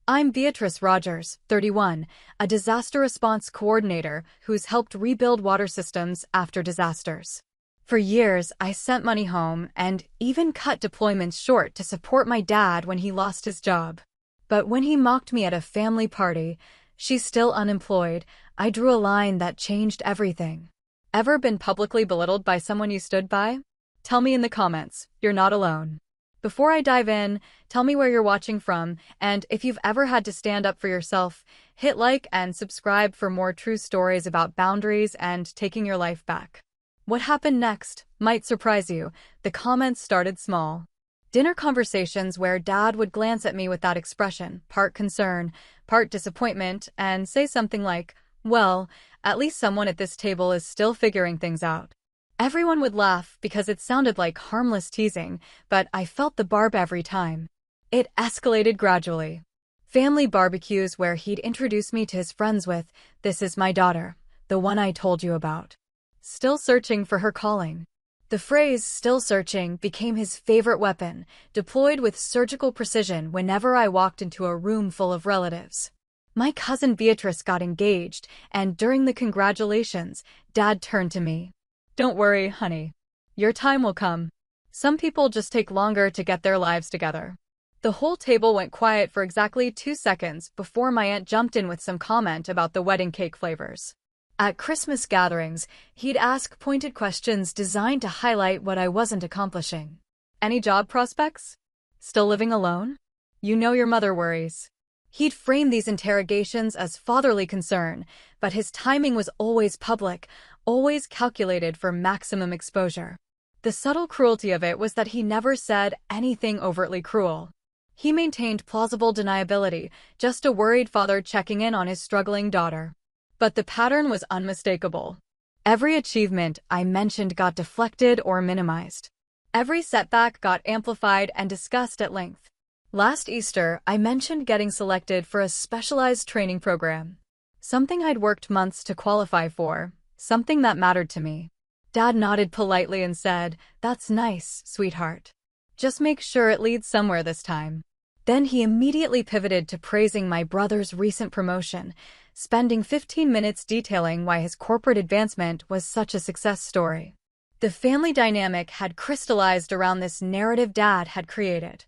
I'm Beatrice Rogers, 31, a disaster response coordinator who's helped rebuild water systems after disasters. For years, I sent money home and even cut deployments short to support my dad when he lost his job. But when he mocked me at a family party, "She's still unemployed," I drew a line that changed everything. Ever been publicly belittled by someone you stood by? Tell me in the comments. You're not alone. Before I dive in, tell me where you're watching from, and if you've ever had to stand up for yourself, hit like and subscribe for more true stories about boundaries and taking your life back. What happened next might surprise you. The comments started small. Dinner conversations where Dad would glance at me with that expression, part concern, part disappointment, and say something like, "Well, at least someone at this table is still figuring things out." Everyone would laugh because it sounded like harmless teasing, but I felt the barb every time. It escalated gradually. Family barbecues where he'd introduce me to his friends with, "This is my daughter, the one I told you about. Still searching for her calling." The phrase "still searching" became his favorite weapon, deployed with surgical precision whenever I walked into a room full of relatives. My cousin Beatrice got engaged, and during the congratulations, Dad turned to me. "Don't worry, honey. Your time will come. Some people just take longer to get their lives together." The whole table went quiet for exactly 2 seconds before my aunt jumped in with some comment about the wedding cake flavors. At Christmas gatherings, he'd ask pointed questions designed to highlight what I wasn't accomplishing. "Any job prospects? Still living alone? You know your mother worries." He'd frame these interrogations as fatherly concern, but his timing was always public, always calculated for maximum exposure. The subtle cruelty of it was that he never said anything overtly cruel. He maintained plausible deniability, just a worried father checking in on his struggling daughter. But the pattern was unmistakable. Every achievement I mentioned got deflected or minimized. Every setback got amplified and discussed at length. Last Easter, I mentioned getting selected for a specialized training program. Something I'd worked months to qualify for, something that mattered to me. Dad nodded politely and said, "That's nice, sweetheart. Just make sure it leads somewhere this time." Then he immediately pivoted to praising my brother's recent promotion, spending 15 minutes detailing why his corporate advancement was such a success story. The family dynamic had crystallized around this narrative Dad had created.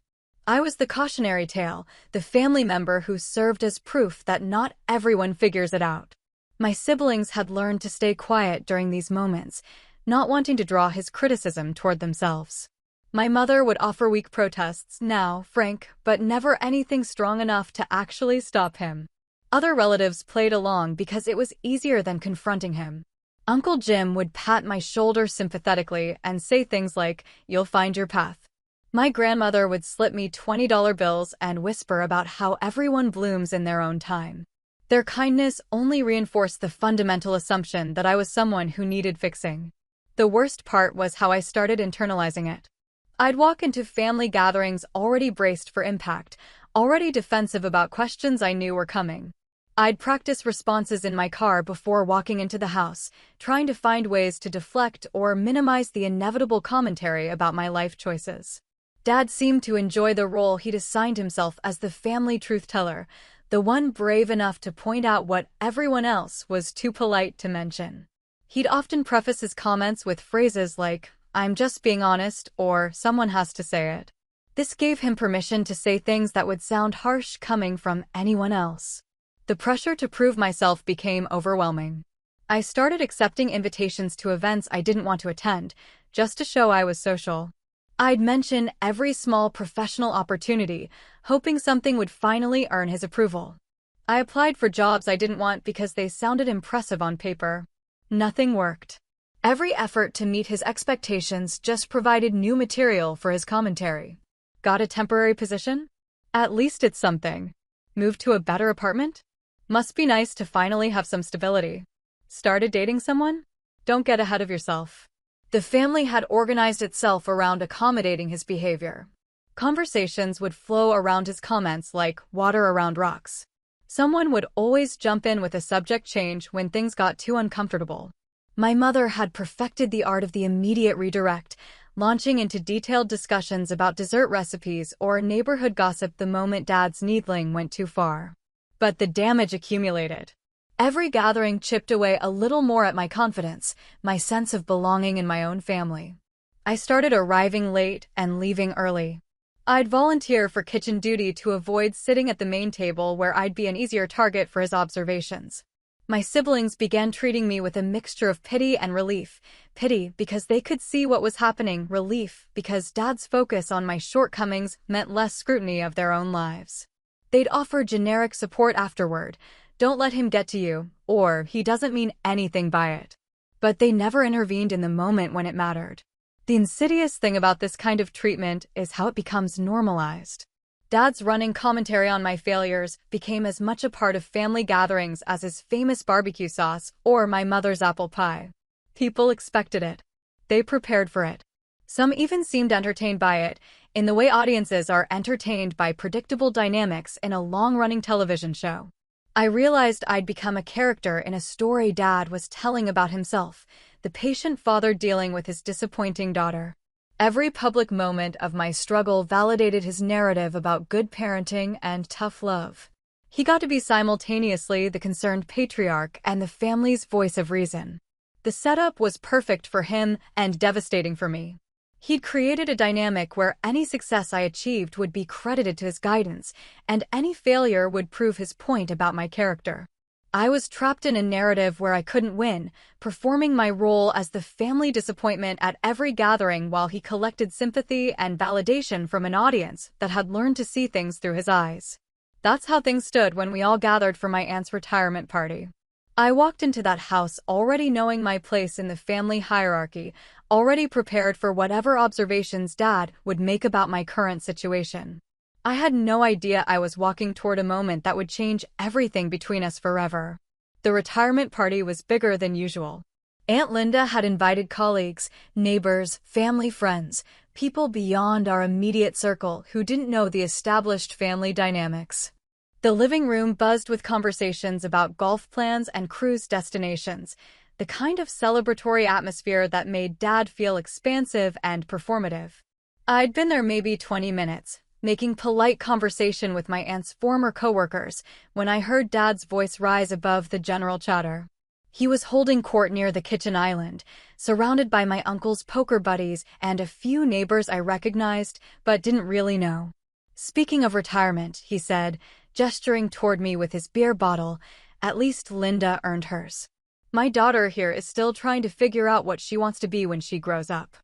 I was the cautionary tale, the family member who served as proof that not everyone figures it out. My siblings had learned to stay quiet during these moments, not wanting to draw his criticism toward themselves. My mother would offer weak protests, now frank, but never anything strong enough to actually stop him. Other relatives played along because it was easier than confronting him. Uncle Jim would pat my shoulder sympathetically and say things like, "You'll find your path." My grandmother would slip me $20 bills and whisper about how everyone blooms in their own time. Their kindness only reinforced the fundamental assumption that I was someone who needed fixing. The worst part was how I started internalizing it. I'd walk into family gatherings already braced for impact, already defensive about questions I knew were coming. I'd practice responses in my car before walking into the house, trying to find ways to deflect or minimize the inevitable commentary about my life choices. Dad seemed to enjoy the role he'd assigned himself as the family truth-teller, the one brave enough to point out what everyone else was too polite to mention. He'd often preface his comments with phrases like, "I'm just being honest," or "Someone has to say it." This gave him permission to say things that would sound harsh coming from anyone else. The pressure to prove myself became overwhelming. I started accepting invitations to events I didn't want to attend, just to show I was social. I'd mention every small professional opportunity, hoping something would finally earn his approval. I applied for jobs I didn't want because they sounded impressive on paper. Nothing worked. Every effort to meet his expectations just provided new material for his commentary. Got a temporary position? At least it's something. Moved to a better apartment? Must be nice to finally have some stability. Started dating someone? Don't get ahead of yourself. The family had organized itself around accommodating his behavior. Conversations would flow around his comments like water around rocks. Someone would always jump in with a subject change when things got too uncomfortable. My mother had perfected the art of the immediate redirect, launching into detailed discussions about dessert recipes or neighborhood gossip the moment Dad's needling went too far. But the damage accumulated. Every gathering chipped away a little more at my confidence, my sense of belonging in my own family. I started arriving late and leaving early. I'd volunteer for kitchen duty to avoid sitting at the main table where I'd be an easier target for his observations. My siblings began treating me with a mixture of pity and relief. Pity because they could see what was happening, relief because Dad's focus on my shortcomings meant less scrutiny of their own lives. They'd offer generic support afterward. Don't let him get to you, or he doesn't mean anything by it. But they never intervened in the moment when it mattered. The insidious thing about this kind of treatment is how it becomes normalized. Dad's running commentary on my failures became as much a part of family gatherings as his famous barbecue sauce or my mother's apple pie. People expected it. They prepared for it. Some even seemed entertained by it, in the way audiences are entertained by predictable dynamics in a long-running television show. I realized I'd become a character in a story Dad was telling about himself, the patient father dealing with his disappointing daughter. Every public moment of my struggle validated his narrative about good parenting and tough love. He got to be simultaneously the concerned patriarch and the family's voice of reason. The setup was perfect for him and devastating for me. He'd created a dynamic where any success I achieved would be credited to his guidance, and any failure would prove his point about my character. I was trapped in a narrative where I couldn't win, performing my role as the family disappointment at every gathering while he collected sympathy and validation from an audience that had learned to see things through his eyes. That's how things stood when we all gathered for my aunt's retirement party. I walked into that house already knowing my place in the family hierarchy, already prepared for whatever observations Dad would make about my current situation. I had no idea I was walking toward a moment that would change everything between us forever. The retirement party was bigger than usual. Aunt Linda had invited colleagues, neighbors, family friends, people beyond our immediate circle who didn't know the established family dynamics. The living room buzzed with conversations about golf plans and cruise destinations, the kind of celebratory atmosphere that made Dad feel expansive and performative. I'd been there maybe 20 minutes, making polite conversation with my aunt's former coworkers, when I heard Dad's voice rise above the general chatter. He was holding court near the kitchen island, surrounded by my uncle's poker buddies and a few neighbors I recognized but didn't really know. Speaking of retirement, he said, gesturing toward me with his beer bottle, at least Linda earned hers. My daughter here is still trying to figure out what she wants to be when she grows up.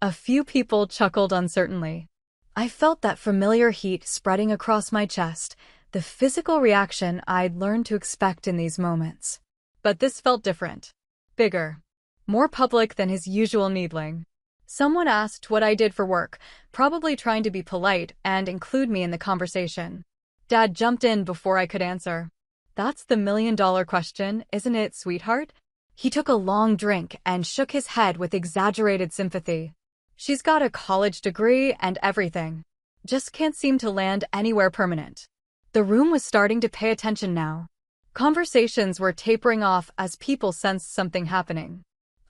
A few people chuckled uncertainly. I felt that familiar heat spreading across my chest, the physical reaction I'd learned to expect in these moments. But this felt different. Bigger. More public than his usual needling. Someone asked what I did for work, probably trying to be polite and include me in the conversation. Dad jumped in before I could answer. That's the million-dollar question, isn't it, sweetheart? He took a long drink and shook his head with exaggerated sympathy. She's got a college degree and everything. Just can't seem to land anywhere permanent. The room was starting to pay attention now. Conversations were tapering off as people sensed something happening.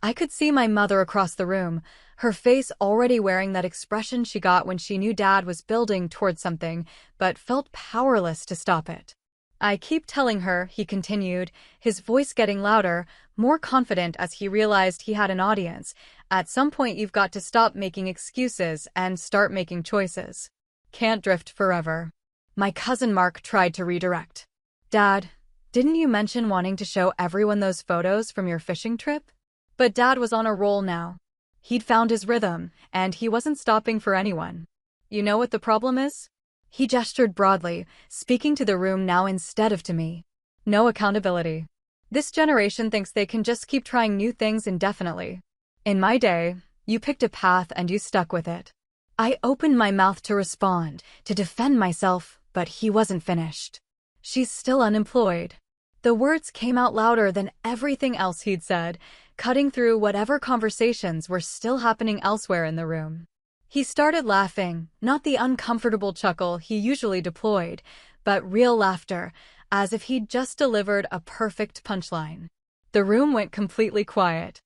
I could see my mother across the room, her face already wearing that expression she got when she knew Dad was building toward something, but felt powerless to stop it. I keep telling her, he continued, his voice getting louder, more confident as he realized he had an audience. At some point you've got to stop making excuses and start making choices. Can't drift forever. My cousin Mark tried to redirect. Dad, didn't you mention wanting to show everyone those photos from your fishing trip? But Dad was on a roll now. He'd found his rhythm, and he wasn't stopping for anyone. You know what the problem is? He gestured broadly, speaking to the room now instead of to me. No accountability. This generation thinks they can just keep trying new things indefinitely. In my day, you picked a path and you stuck with it. I opened my mouth to respond, to defend myself, but he wasn't finished. She's still unemployed. The words came out louder than everything else he'd said, cutting through whatever conversations were still happening elsewhere in the room. He started laughing, not the uncomfortable chuckle he usually deployed, but real laughter, as if he'd just delivered a perfect punchline. The room went completely quiet.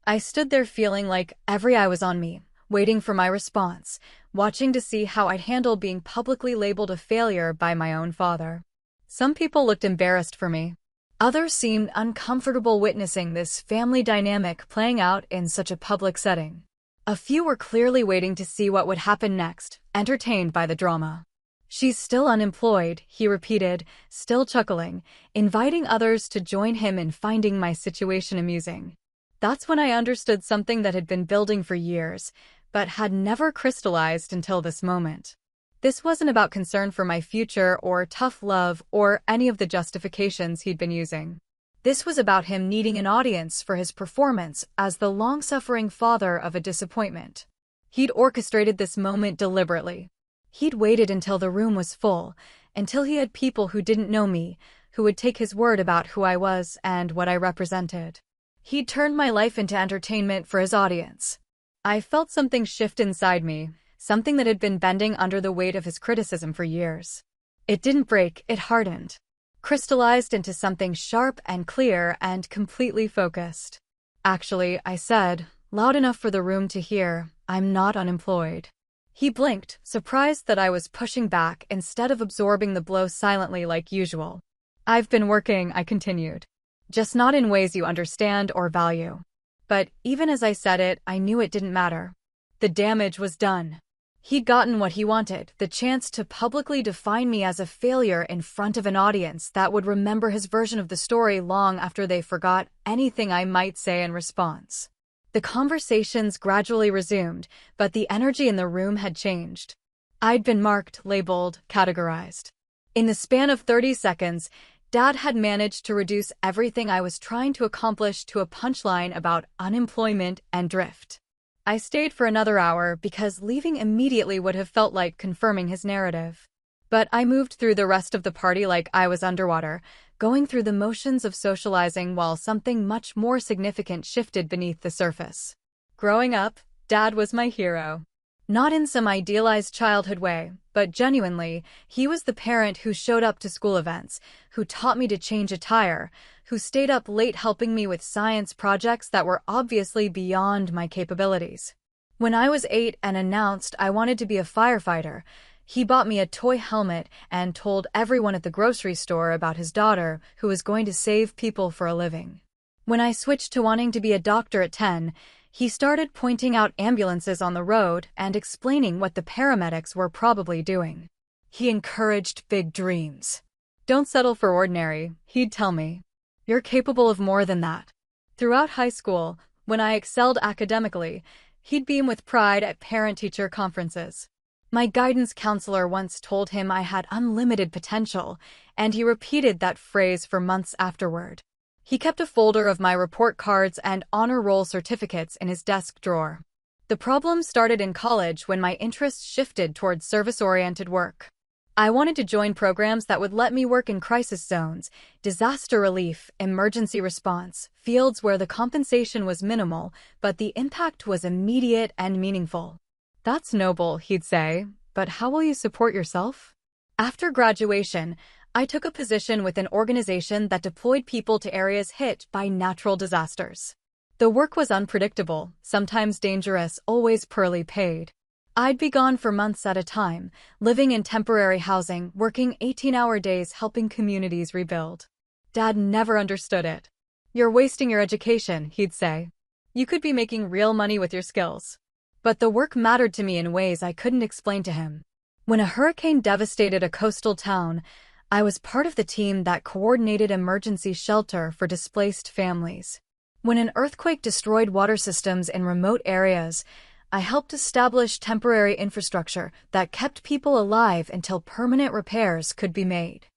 I stood there feeling like every eye was on me, waiting for my response, watching to see how I'd handle being publicly labeled a failure by my own father. Some people looked embarrassed for me. Others seemed uncomfortable witnessing this family dynamic playing out in such a public setting. A few were clearly waiting to see what would happen next, entertained by the drama. "She's still unemployed," he repeated, still chuckling, inviting others to join him in finding my situation amusing. That's when I understood something that had been building for years, but had never crystallized until this moment. This wasn't about concern for my future or tough love or any of the justifications he'd been using. This was about him needing an audience for his performance as the long-suffering father of a disappointment. He'd orchestrated this moment deliberately. He'd waited until the room was full, until he had people who didn't know me, who would take his word about who I was and what I represented. He'd turned my life into entertainment for his audience. I felt something shift inside me, something that had been bending under the weight of his criticism for years. It didn't break, it hardened, crystallized into something sharp and clear and completely focused. "Actually," I said, loud enough for the room to hear, "I'm not unemployed." He blinked, surprised that I was pushing back instead of absorbing the blow silently like usual. "I've been working," I continued. "Just not in ways you understand or value." But even as I said it, I knew it didn't matter. The damage was done. He'd gotten what he wanted, the chance to publicly define me as a failure in front of an audience that would remember his version of the story long after they forgot anything I might say in response. The conversations gradually resumed, but the energy in the room had changed. I'd been marked, labeled, categorized. In the span of 30 seconds, Dad had managed to reduce everything I was trying to accomplish to a punchline about unemployment and drift. I stayed for another hour because leaving immediately would have felt like confirming his narrative. But I moved through the rest of the party like I was underwater, going through the motions of socializing while something much more significant shifted beneath the surface. Growing up, Dad was my hero. Not in some idealized childhood way, but genuinely, he was the parent who showed up to school events, who taught me to change a tire, who stayed up late helping me with science projects that were obviously beyond my capabilities. When I was 8 and announced I wanted to be a firefighter, he bought me a toy helmet and told everyone at the grocery store about his daughter who was going to save people for a living. When I switched to wanting to be a doctor at 10, he started pointing out ambulances on the road and explaining what the paramedics were probably doing. He encouraged big dreams. "Don't settle for ordinary," he'd tell me. "You're capable of more than that." Throughout high school, when I excelled academically, he'd beam with pride at parent-teacher conferences. My guidance counselor once told him I had unlimited potential, and he repeated that phrase for months afterward. He kept a folder of my report cards and honor roll certificates in his desk drawer. The problem started in college when my interests shifted towards service-oriented work. I wanted to join programs that would let me work in crisis zones, disaster relief, emergency response, fields where the compensation was minimal, but the impact was immediate and meaningful. "That's noble," he'd say, "but how will you support yourself?" After graduation, I took a position with an organization that deployed people to areas hit by natural disasters. The work was unpredictable, sometimes dangerous, always poorly paid. I'd be gone for months at a time, living in temporary housing, working 18-hour days helping communities rebuild. Dad never understood it. "You're wasting your education," he'd say. "You could be making real money with your skills." But the work mattered to me in ways I couldn't explain to him. When a hurricane devastated a coastal town, I was part of the team that coordinated emergency shelter for displaced families. When an earthquake destroyed water systems in remote areas, I helped establish temporary infrastructure that kept people alive until permanent repairs could be made.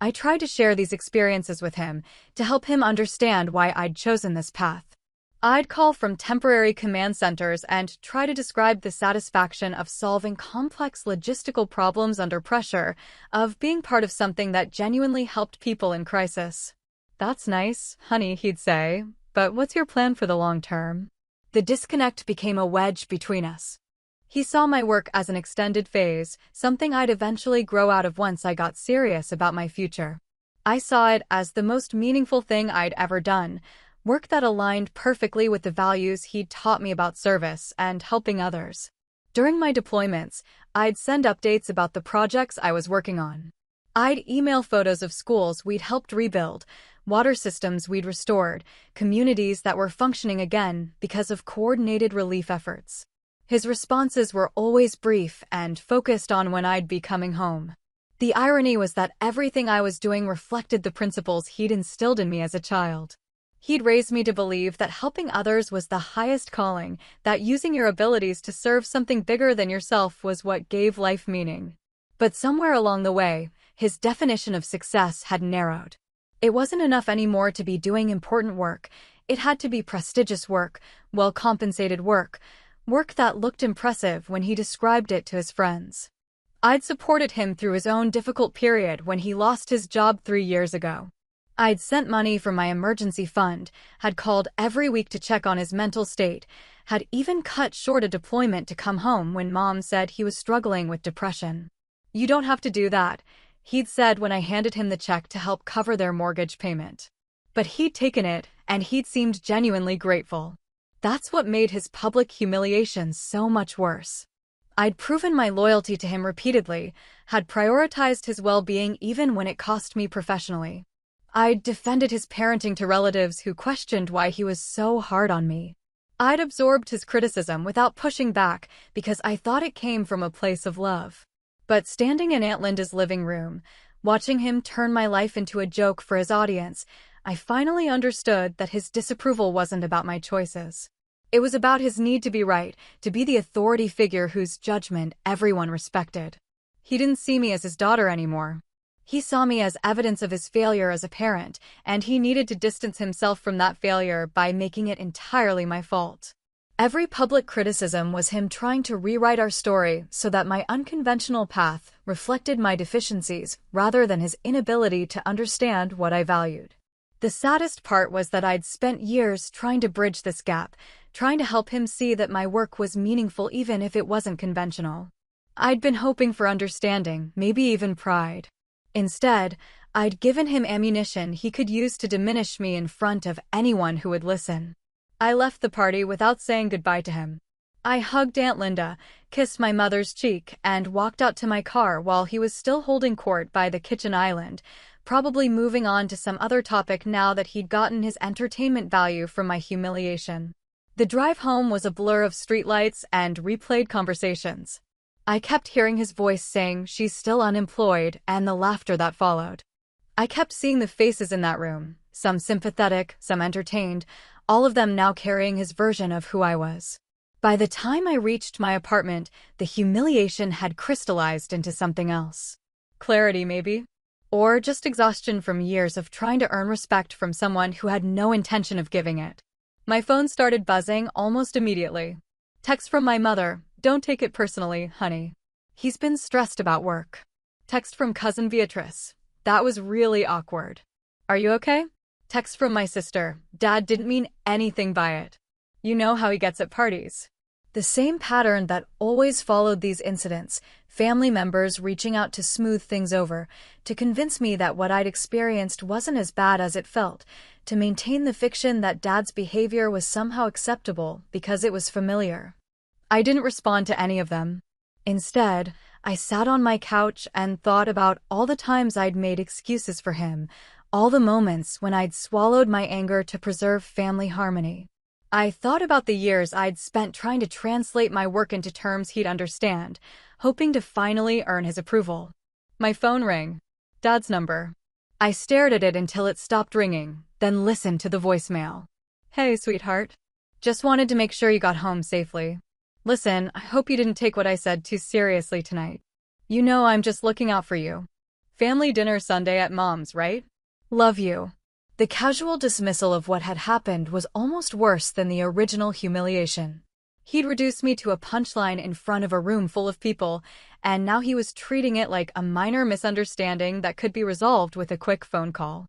I tried to share these experiences with him to help him understand why I'd chosen this path. I'd call from temporary command centers and try to describe the satisfaction of solving complex logistical problems under pressure, of being part of something that genuinely helped people in crisis. "That's nice, honey," he'd say, "but what's your plan for the long term?" The disconnect became a wedge between us. He saw my work as an extended phase, something I'd eventually grow out of once I got serious about my future. I saw it as the most meaningful thing I'd ever done, work that aligned perfectly with the values he'd taught me about service and helping others. During my deployments, I'd send updates about the projects I was working on. I'd email photos of schools we'd helped rebuild, water systems we'd restored, communities that were functioning again because of coordinated relief efforts. His responses were always brief and focused on when I'd be coming home. The irony was that everything I was doing reflected the principles he'd instilled in me as a child. He'd raised me to believe that helping others was the highest calling, that using your abilities to serve something bigger than yourself was what gave life meaning. But somewhere along the way, his definition of success had narrowed. It wasn't enough anymore to be doing important work. It had to be prestigious work, well-compensated work that looked impressive when he described it to his friends. I'd supported him through his own difficult period when he lost his job 3 years ago. I'd sent money from my emergency fund, had called every week to check on his mental state, had even cut short a deployment to come home when Mom said he was struggling with depression. "You don't have to do that," he'd said when I handed him the check to help cover their mortgage payment. But he'd taken it, and he'd seemed genuinely grateful. That's what made his public humiliation so much worse. I'd proven my loyalty to him repeatedly, had prioritized his well-being even when it cost me professionally. I'd defended his parenting to relatives who questioned why he was so hard on me. I'd absorbed his criticism without pushing back because I thought it came from a place of love. But standing in Aunt Linda's living room, watching him turn my life into a joke for his audience, I finally understood that his disapproval wasn't about my choices. It was about his need to be right, to be the authority figure whose judgment everyone respected. He didn't see me as his daughter anymore. He saw me as evidence of his failure as a parent, and he needed to distance himself from that failure by making it entirely my fault. Every public criticism was him trying to rewrite our story so that my unconventional path reflected my deficiencies rather than his inability to understand what I valued. The saddest part was that I'd spent years trying to bridge this gap, trying to help him see that my work was meaningful even if it wasn't conventional. I'd been hoping for understanding, maybe even pride. Instead, I'd given him ammunition he could use to diminish me in front of anyone who would listen. I left the party without saying goodbye to him. I hugged Aunt Linda, kissed my mother's cheek, and walked out to my car while he was still holding court by the kitchen island, probably moving on to some other topic now that he'd gotten his entertainment value from my humiliation. The drive home was a blur of streetlights and replayed conversations. I kept hearing his voice saying she's still unemployed and the laughter that followed. I kept seeing the faces in that room, some sympathetic, some entertained, all of them now carrying his version of who I was. By the time I reached my apartment, the humiliation had crystallized into something else. Clarity, maybe? Or just exhaustion from years of trying to earn respect from someone who had no intention of giving it. My phone started buzzing almost immediately. Text from my mother, "Don't take it personally, honey. He's been stressed about work." Text from cousin Beatrice, "That was really awkward. Are you okay?" Text from my sister, "Dad didn't mean anything by it. You know how he gets at parties." The same pattern that always followed these incidents, family members reaching out to smooth things over, to convince me that what I'd experienced wasn't as bad as it felt, to maintain the fiction that Dad's behavior was somehow acceptable because it was familiar. I didn't respond to any of them. Instead, I sat on my couch and thought about all the times I'd made excuses for him, all the moments when I'd swallowed my anger to preserve family harmony. I thought about the years I'd spent trying to translate my work into terms he'd understand, hoping to finally earn his approval. My phone rang. Dad's number. I stared at it until it stopped ringing, then listened to the voicemail. "Hey, sweetheart. Just wanted to make sure you got home safely. Listen, I hope you didn't take what I said too seriously tonight. You know I'm just looking out for you. Family dinner Sunday at Mom's, right? Love you." The casual dismissal of what had happened was almost worse than the original humiliation. He'd reduced me to a punchline in front of a room full of people, and now he was treating it like a minor misunderstanding that could be resolved with a quick phone call.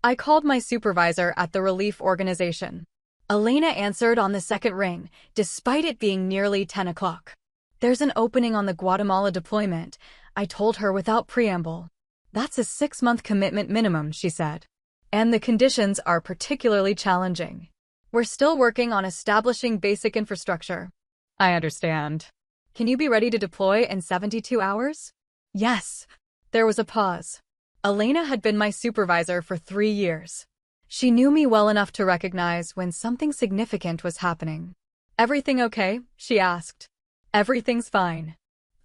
I called my supervisor at the relief organization. Elena answered on the second ring, despite it being nearly 10 o'clock. "There's an opening on the Guatemala deployment," I told her without preamble. "That's a 6-month commitment minimum," she said. And the conditions are particularly challenging. We're still working on establishing basic infrastructure. I understand. Can you be ready to deploy in 72 hours? Yes. There was a pause. Elena had been my supervisor for 3 years. She knew me well enough to recognize when something significant was happening. Everything okay? She asked. Everything's fine.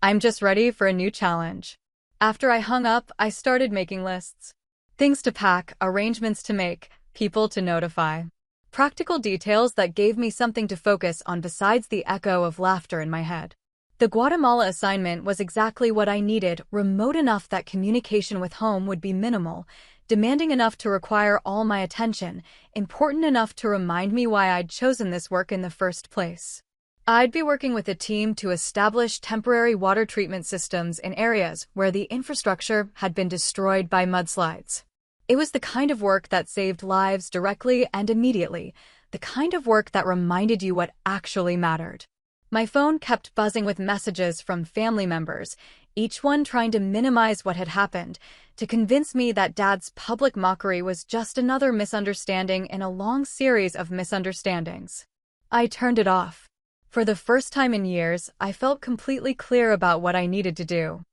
I'm just ready for a new challenge. After I hung up, I started making lists. Things to pack, arrangements to make, people to notify. Practical details that gave me something to focus on besides the echo of laughter in my head. The Guatemala assignment was exactly what I needed, remote enough that communication with home would be minimal, demanding enough to require all my attention, important enough to remind me why I'd chosen this work in the first place. I'd be working with a team to establish temporary water treatment systems in areas where the infrastructure had been destroyed by mudslides. It was the kind of work that saved lives directly and immediately, the kind of work that reminded you what actually mattered. My phone kept buzzing with messages from family members, each one trying to minimize what had happened, to convince me that Dad's public mockery was just another misunderstanding in a long series of misunderstandings. I turned it off. For the first time in years, I felt completely clear about what I needed to do.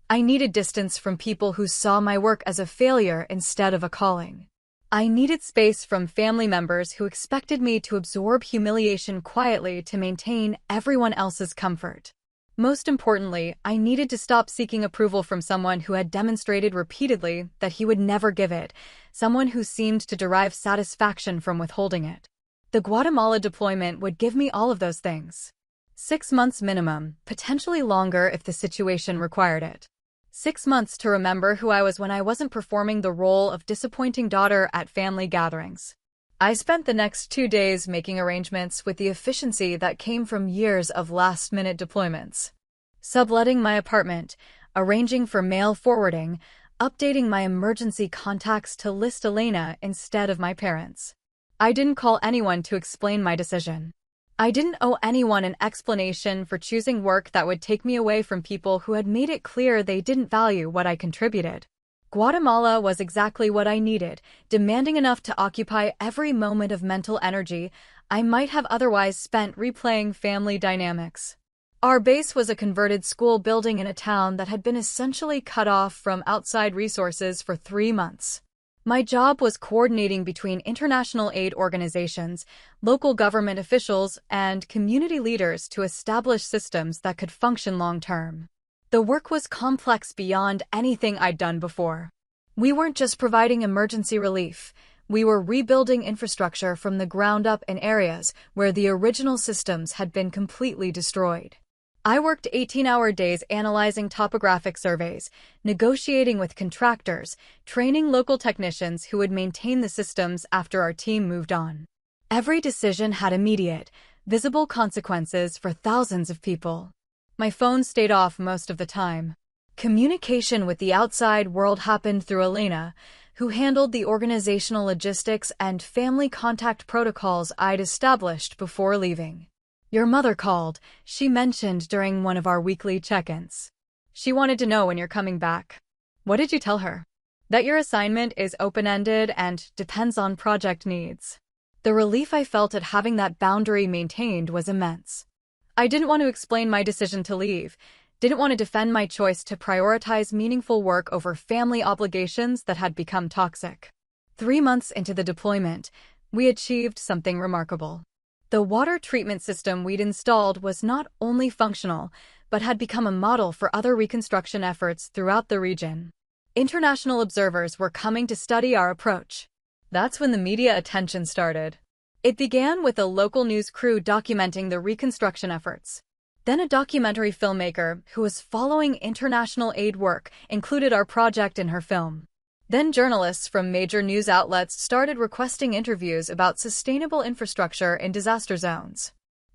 I needed distance from people who saw my work as a failure instead of a calling. I needed space from family members who expected me to absorb humiliation quietly to maintain everyone else's comfort. Most importantly, I needed to stop seeking approval from someone who had demonstrated repeatedly that he would never give it, someone who seemed to derive satisfaction from withholding it. The Guatemala deployment would give me all of those things. 6 months minimum, potentially longer if the situation required it. 6 months to remember who I was when I wasn't performing the role of disappointing daughter at family gatherings. I spent the next 2 days making arrangements with the efficiency that came from years of last-minute deployments. Subletting my apartment, arranging for mail forwarding, updating my emergency contacts to list Elena instead of my parents. I didn't call anyone to explain my decision. I didn't owe anyone an explanation for choosing work that would take me away from people who had made it clear they didn't value what I contributed. Guatemala was exactly what I needed, demanding enough to occupy every moment of mental energy I might have otherwise spent replaying family dynamics. Our base was a converted school building in a town that had been essentially cut off from outside resources for 3 months. My job was coordinating between international aid organizations, local government officials, and community leaders to establish systems that could function long-term. The work was complex beyond anything I'd done before. We weren't just providing emergency relief. We were rebuilding infrastructure from the ground up in areas where the original systems had been completely destroyed. I worked 18-hour days analyzing topographic surveys, negotiating with contractors, training local technicians who would maintain the systems after our team moved on. Every decision had immediate, visible consequences for thousands of people. My phone stayed off most of the time. Communication with the outside world happened through Elena, who handled the organizational logistics and family contact protocols I'd established before leaving. Your mother called, she mentioned during one of our weekly check-ins. She wanted to know when you're coming back. What did you tell her? That your assignment is open-ended and depends on project needs. The relief I felt at having that boundary maintained was immense. I didn't want to explain my decision to leave, didn't want to defend my choice to prioritize meaningful work over family obligations that had become toxic. 3 months into the deployment, we achieved something remarkable. The water treatment system we'd installed was not only functional, but had become a model for other reconstruction efforts throughout the region. International observers were coming to study our approach. That's when the media attention started. It began with a local news crew documenting the reconstruction efforts. Then a documentary filmmaker who was following international aid work included our project in her film. Then journalists from major news outlets started requesting interviews about sustainable infrastructure in disaster zones.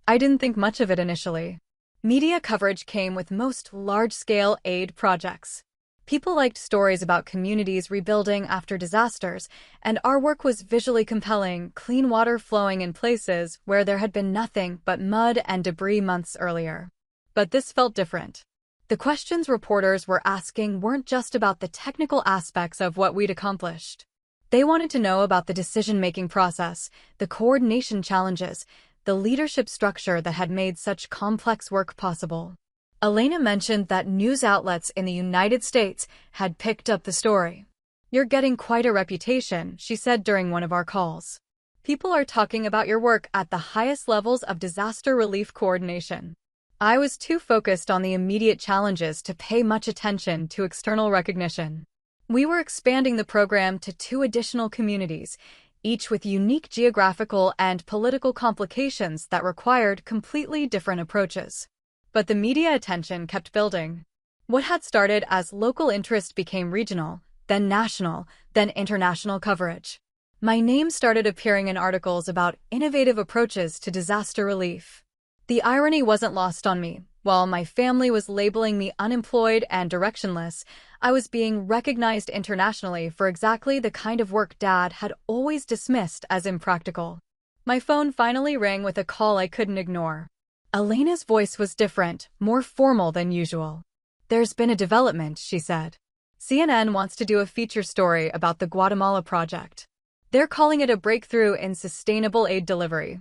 I didn't think much of it initially. Media coverage came with most large-scale aid projects. People liked stories about communities rebuilding after disasters, and our work was visually compelling, clean water flowing in places where there had been nothing but mud and debris months earlier. But this felt different. The questions reporters were asking weren't just about the technical aspects of what we'd accomplished. They wanted to know about the decision-making process, the coordination challenges, the leadership structure that had made such complex work possible. Elena mentioned that news outlets in the United States had picked up the story. "You're getting quite a reputation," she said during one of our calls. "People are talking about your work at the highest levels of disaster relief coordination." I was too focused on the immediate challenges to pay much attention to external recognition. We were expanding the program to 2 additional communities, each with unique geographical and political complications that required completely different approaches. But the media attention kept building. What had started as local interest became regional, then national, then international coverage. My name started appearing in articles about innovative approaches to disaster relief. The irony wasn't lost on me. While my family was labeling me unemployed and directionless, I was being recognized internationally for exactly the kind of work Dad had always dismissed as impractical. My phone finally rang with a call I couldn't ignore. Elena's voice was different, more formal than usual. "There's been a development," she said. "CNN wants to do a feature story about the Guatemala project. They're calling it a breakthrough in sustainable aid delivery.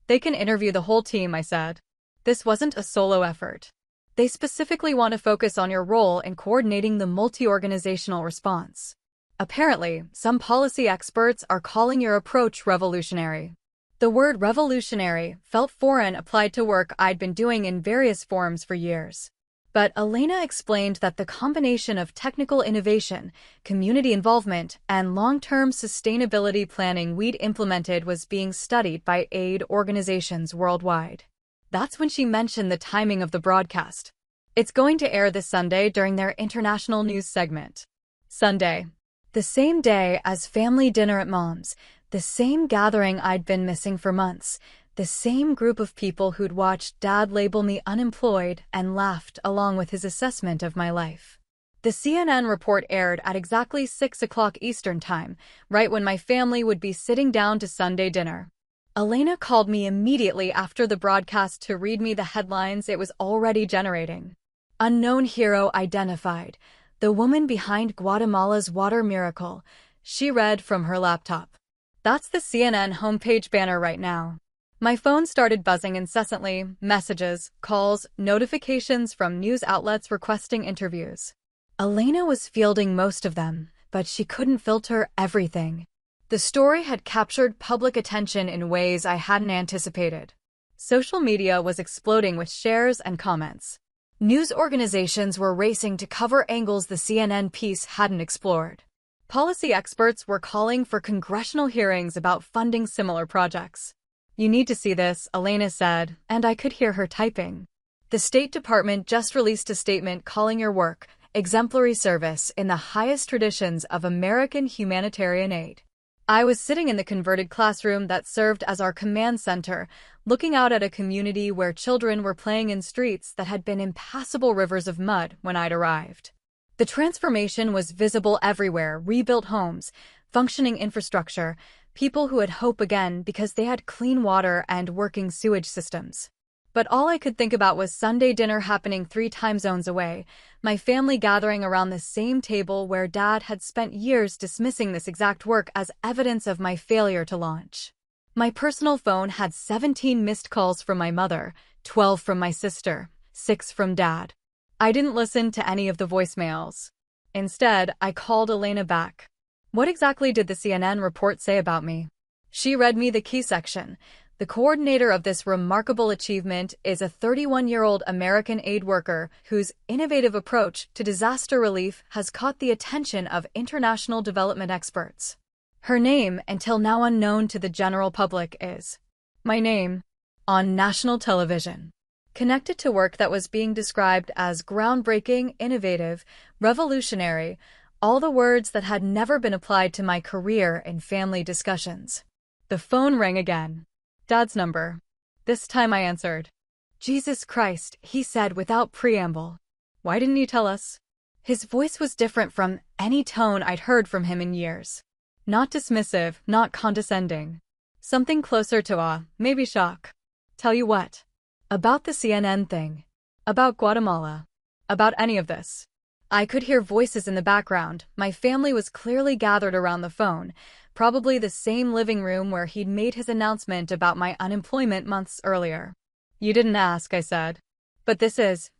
They can interview the whole team," I said. "This wasn't a solo effort. They specifically want to focus on your role in coordinating the multi-organizational response. Apparently, some policy experts are calling your approach revolutionary." The word revolutionary felt foreign applied to work I'd been doing in various forms for years. But Elena explained that the combination of technical innovation, community involvement, and long-term sustainability planning we'd implemented was being studied by aid organizations worldwide. That's when she mentioned the timing of the broadcast. "It's going to air this Sunday during their international news segment." Sunday. The same day as family dinner at Mom's, the same gathering I'd been missing for months, the same group of people who'd watched Dad label me unemployed and laughed along with his assessment of my life. The CNN report aired at exactly 6 o'clock Eastern Time, right when my family would be sitting down to Sunday dinner. Elena called me immediately after the broadcast to read me the headlines it was already generating. "Unknown hero identified. The woman behind Guatemala's water miracle," she read from her laptop. That's the CNN homepage banner right now. My phone started buzzing incessantly, messages, calls, notifications from news outlets requesting interviews. Elena was fielding most of them, but she couldn't filter everything. The story had captured public attention in ways I hadn't anticipated. Social media was exploding with shares and comments. News organizations were racing to cover angles the CNN piece hadn't explored. Policy experts were calling for congressional hearings about funding similar projects. "You need to see this," Elena said, and I could hear her typing. "The State Department just released a statement calling your work exemplary service in the highest traditions of American humanitarian aid." I was sitting in the converted classroom that served as our command center, looking out at a community where children were playing in streets that had been impassable rivers of mud when I'd arrived. The transformation was visible everywhere: rebuilt homes, functioning infrastructure, people who had hope again because they had clean water and working sewage systems. But all I could think about was Sunday dinner happening 3 time zones away, my family gathering around the same table where Dad had spent years dismissing this exact work as evidence of my failure to launch. My personal phone had 17 missed calls from my mother, 12 from my sister, 6 from Dad. I didn't listen to any of the voicemails. Instead, I called Elena back. "What exactly did the CNN report say about me?" She read me the key section. "The coordinator of this remarkable achievement is a 31-year-old American aid worker whose innovative approach to disaster relief has caught the attention of international development experts." Her name, until now unknown to the general public, is my name on national television. Connected to work that was being described as groundbreaking, innovative, revolutionary, all the words that had never been applied to my career in family discussions. The phone rang again. Dad's number. This time I answered. "Jesus Christ," he said without preamble. "Why didn't you tell us?" His voice was different from any tone I'd heard from him in years. Not dismissive, not condescending. Something closer to awe, maybe shock. "Tell you what?" "About the CNN thing. About Guatemala. About any of this." I could hear voices in the background. My family was clearly gathered around the phone, probably the same living room where he'd made his announcement about my unemployment months earlier. You didn't ask, I said. But this is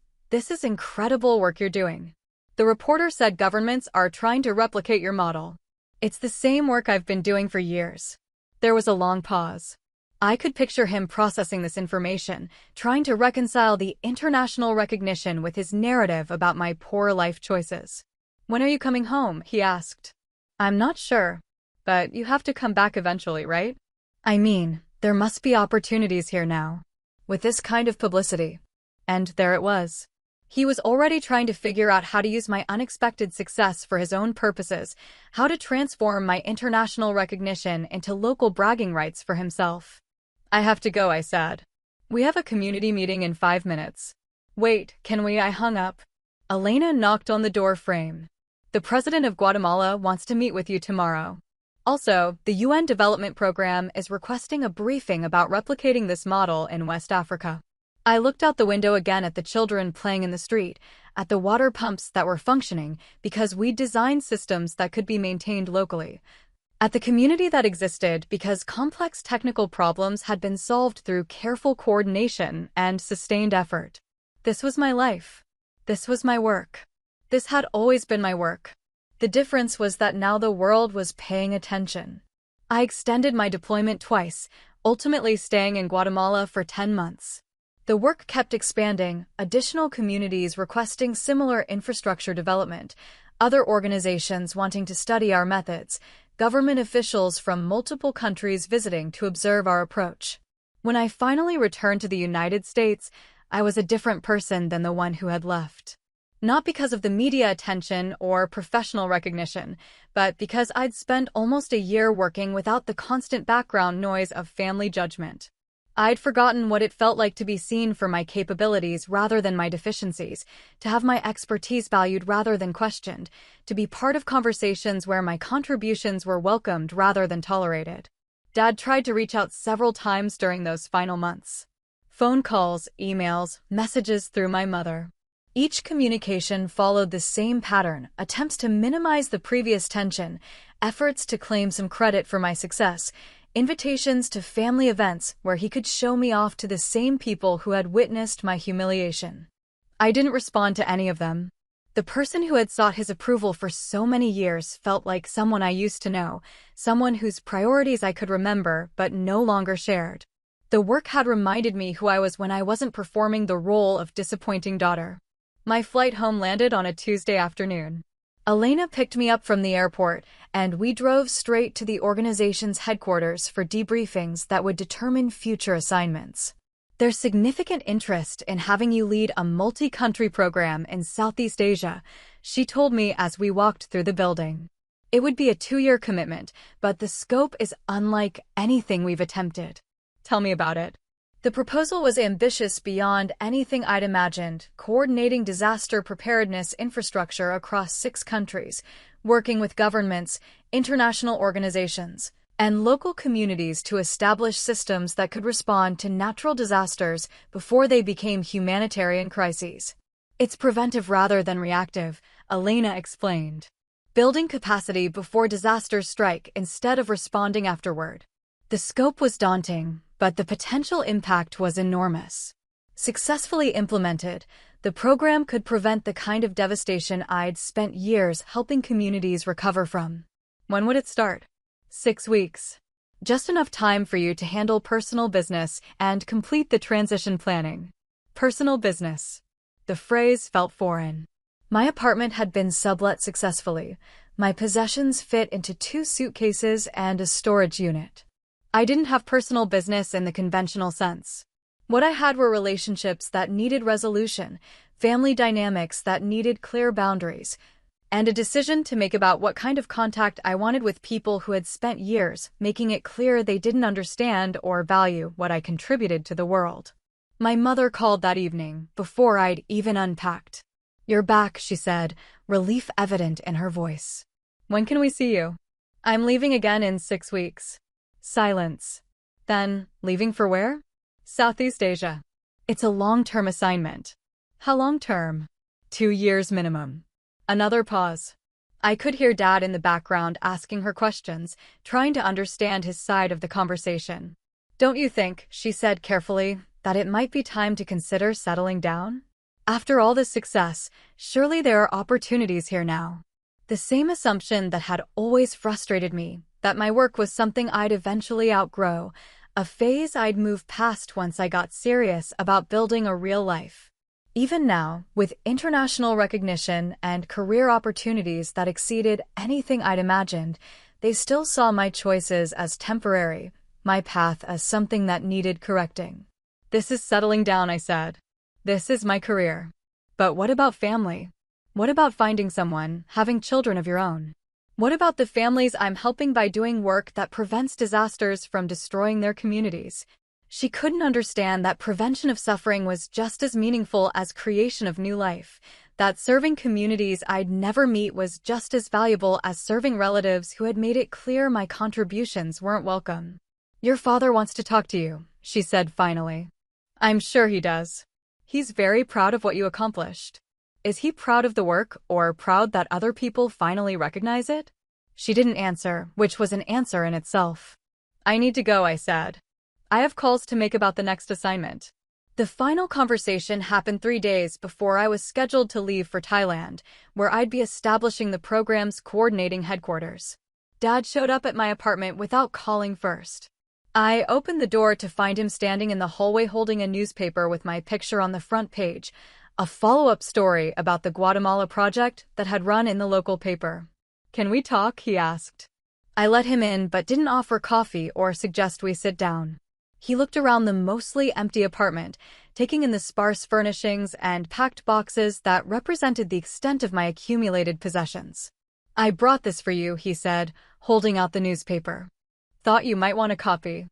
incredible work you're doing. The reporter said governments are trying to replicate your model. It's the same work I've been doing for years. There was a long pause. I could picture him processing this information, trying to reconcile the international recognition with his narrative about my poor life choices. When are you coming home? He asked. I'm not sure, but you have to come back eventually, right? I mean, there must be opportunities here now, with this kind of publicity. And there it was. He was already trying to figure out how to use my unexpected success for his own purposes, how to transform my international recognition into local bragging rights for himself. I have to go, I said. We have a community meeting in 5 minutes. Wait, can we? I hung up. Elena knocked on the door frame. The president of Guatemala wants to meet with you tomorrow. Also, the UN Development Program is requesting a briefing about replicating this model in West Africa. I looked out the window again at the children playing in the street, at the water pumps that were functioning because we'd designed systems that could be maintained locally, at the community that existed because complex technical problems had been solved through careful coordination and sustained effort. This was my life. This was my work. This had always been my work. The difference was that now the world was paying attention. I extended my deployment twice, ultimately staying in Guatemala for 10 months. The work kept expanding, additional communities requesting similar infrastructure development, other organizations wanting to study our methods, government officials from multiple countries visiting to observe our approach. When I finally returned to the United States, I was a different person than the one who had left. Not because of the media attention or professional recognition, but because I'd spent almost a year working without the constant background noise of family judgment. I'd forgotten what it felt like to be seen for my capabilities rather than my deficiencies, to have my expertise valued rather than questioned, to be part of conversations where my contributions were welcomed rather than tolerated. Dad tried to reach out several times during those final months. Phone calls, emails, messages through my mother. Each communication followed the same pattern, attempts to minimize the previous tension, efforts to claim some credit for my success, invitations to family events where he could show me off to the same people who had witnessed my humiliation. I didn't respond to any of them. The person who had sought his approval for so many years felt like someone I used to know, someone whose priorities I could remember but no longer shared. The work had reminded me who I was when I wasn't performing the role of disappointing daughter. My flight home landed on a Tuesday afternoon. Elena picked me up from the airport, and we drove straight to the organization's headquarters for debriefings that would determine future assignments. There's significant interest in having you lead a multi-country program in Southeast Asia, she told me as we walked through the building. It would be a 2-year commitment, but the scope is unlike anything we've attempted. Tell me about it. The proposal was ambitious beyond anything I'd imagined, coordinating disaster preparedness infrastructure across 6 countries, working with governments, international organizations, and local communities to establish systems that could respond to natural disasters before they became humanitarian crises. It's preventive rather than reactive, Elena explained. Building capacity before disasters strike instead of responding afterward. The scope was daunting, but the potential impact was enormous. Successfully implemented, the program could prevent the kind of devastation I'd spent years helping communities recover from. When would it start? 6 weeks. Just enough time for you to handle personal business and complete the transition planning. Personal business. The phrase felt foreign. My apartment had been sublet successfully. My possessions fit into 2 suitcases and a storage unit. I didn't have personal business in the conventional sense. What I had were relationships that needed resolution, family dynamics that needed clear boundaries, and a decision to make about what kind of contact I wanted with people who had spent years making it clear they didn't understand or value what I contributed to the world. My mother called that evening, before I'd even unpacked. "You're back," she said, relief evident in her voice. "When can we see you?" "I'm leaving again in 6 weeks. Silence. Then, leaving for where? Southeast Asia. It's a long-term assignment. How long-term? 2 years minimum. Another pause. I could hear Dad in the background asking her questions, trying to understand his side of the conversation. "Don't you think," she said carefully, "that it might be time to consider settling down? After all this success, surely there are opportunities here now." The same assumption that had always frustrated me, that my work was something I'd eventually outgrow, a phase I'd move past once I got serious about building a real life. Even now, with international recognition and career opportunities that exceeded anything I'd imagined, they still saw my choices as temporary, my path as something that needed correcting. "This is settling down," I said. "This is my career. But what about family? What about finding someone, having children of your own? What about the families I'm helping by doing work that prevents disasters from destroying their communities?" She couldn't understand that prevention of suffering was just as meaningful as creation of new life, that serving communities I'd never meet was just as valuable as serving relatives who had made it clear my contributions weren't welcome. "Your father wants to talk to you," she said finally. "I'm sure he does. He's very proud of what you accomplished." "Is he proud of the work, or proud that other people finally recognize it?" She didn't answer, which was an answer in itself. "I need to go," I said. "I have calls to make about the next assignment." The final conversation happened 3 days before I was scheduled to leave for Thailand, where I'd be establishing the program's coordinating headquarters. Dad showed up at my apartment without calling first. I opened the door to find him standing in the hallway holding a newspaper with my picture on the front page, a follow-up story about the Guatemala project that had run in the local paper. "Can we talk?" he asked. I let him in but didn't offer coffee or suggest we sit down. He looked around the mostly empty apartment, taking in the sparse furnishings and packed boxes that represented the extent of my accumulated possessions. "I brought this for you," he said, holding out the newspaper. "Thought you might want a copy."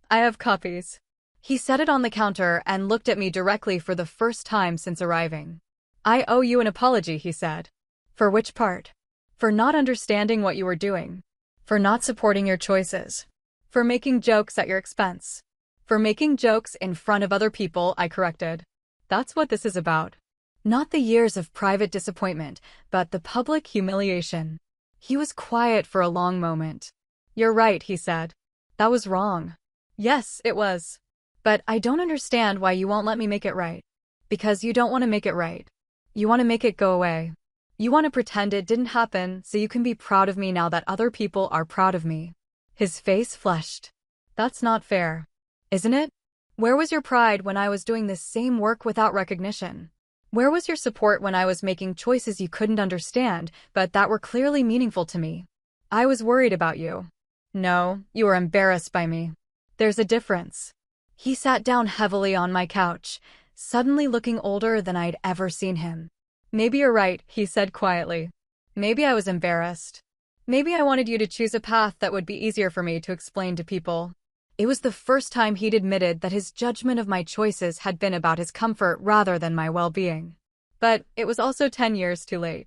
"I have copies." He set it on the counter and looked at me directly for the first time since arriving. "I owe you an apology," he said. "For which part?" "For not understanding what you were doing. For not supporting your choices. For making jokes at your expense. For making jokes in front of other people," I corrected. "That's what this is about. Not the years of private disappointment, but the public humiliation." He was quiet for a long moment. "You're right," he said. "That was wrong." "Yes, it was. But I don't understand why you won't let me make it right." "Because you don't want to make it right. You want to make it go away. You want to pretend it didn't happen so you can be proud of me now that other people are proud of me." His face flushed. "That's not fair. Isn't it? Where was your pride when I was doing this same work without recognition? Where was your support when I was making choices you couldn't understand, but that were clearly meaningful to me? I was worried about you. No, you were embarrassed by me. There's a difference." He sat down heavily on my couch, suddenly looking older than I'd ever seen him. "Maybe you're right," he said quietly. "Maybe I was embarrassed. Maybe I wanted you to choose a path that would be easier for me to explain to people." It was the first time he'd admitted that his judgment of my choices had been about his comfort rather than my well-being. But it was also 10 years too late.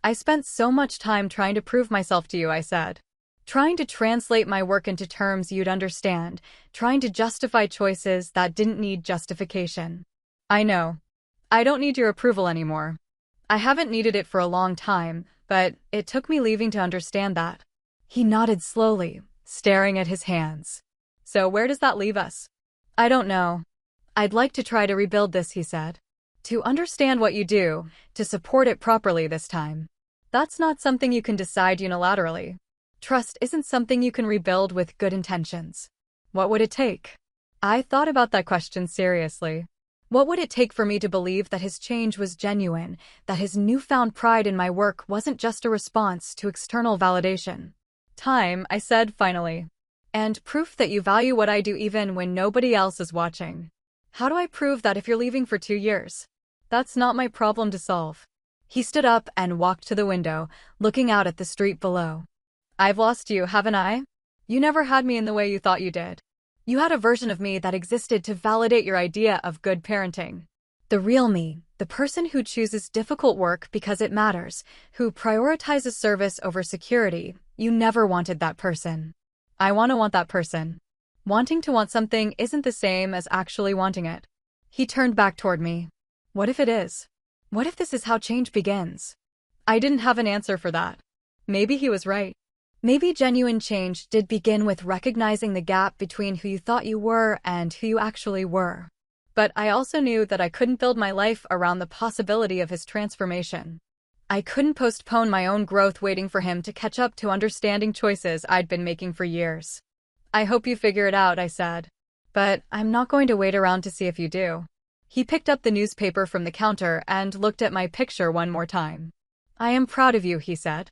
"I spent so much time trying to prove myself to you," I said. "Trying to translate my work into terms you'd understand, trying to justify choices that didn't need justification. I know. I don't need your approval anymore. I haven't needed it for a long time, but it took me leaving to understand that." He nodded slowly, staring at his hands. "So where does that leave us?" "I don't know. I'd like to try to rebuild this," he said. "To understand what you do, to support it properly this time. That's not something you can decide unilaterally. Trust isn't something you can rebuild with good intentions. What would it take?" I thought about that question seriously. What would it take for me to believe that his change was genuine, that his newfound pride in my work wasn't just a response to external validation? "Time," I said finally. "And proof that you value what I do even when nobody else is watching." "How do I prove that if you're leaving for 2 years?" "That's not my problem to solve." He stood up and walked to the window, looking out at the street below. "I've lost you, haven't I? You never had me in the way you thought you did. You had a version of me that existed to validate your idea of good parenting. The real me, the person who chooses difficult work because it matters, who prioritizes service over security, you never wanted that person. I want to want that person. Wanting to want something isn't the same as actually wanting it." He turned back toward me. "What if it is? What if this is how change begins?" I didn't have an answer for that. Maybe he was right. Maybe genuine change did begin with recognizing the gap between who you thought you were and who you actually were. But I also knew that I couldn't build my life around the possibility of his transformation. I couldn't postpone my own growth waiting for him to catch up to understanding choices I'd been making for years. I hope you figure it out, I said. But I'm not going to wait around to see if you do. He picked up the newspaper from the counter and looked at my picture one more time. I am proud of you, he said.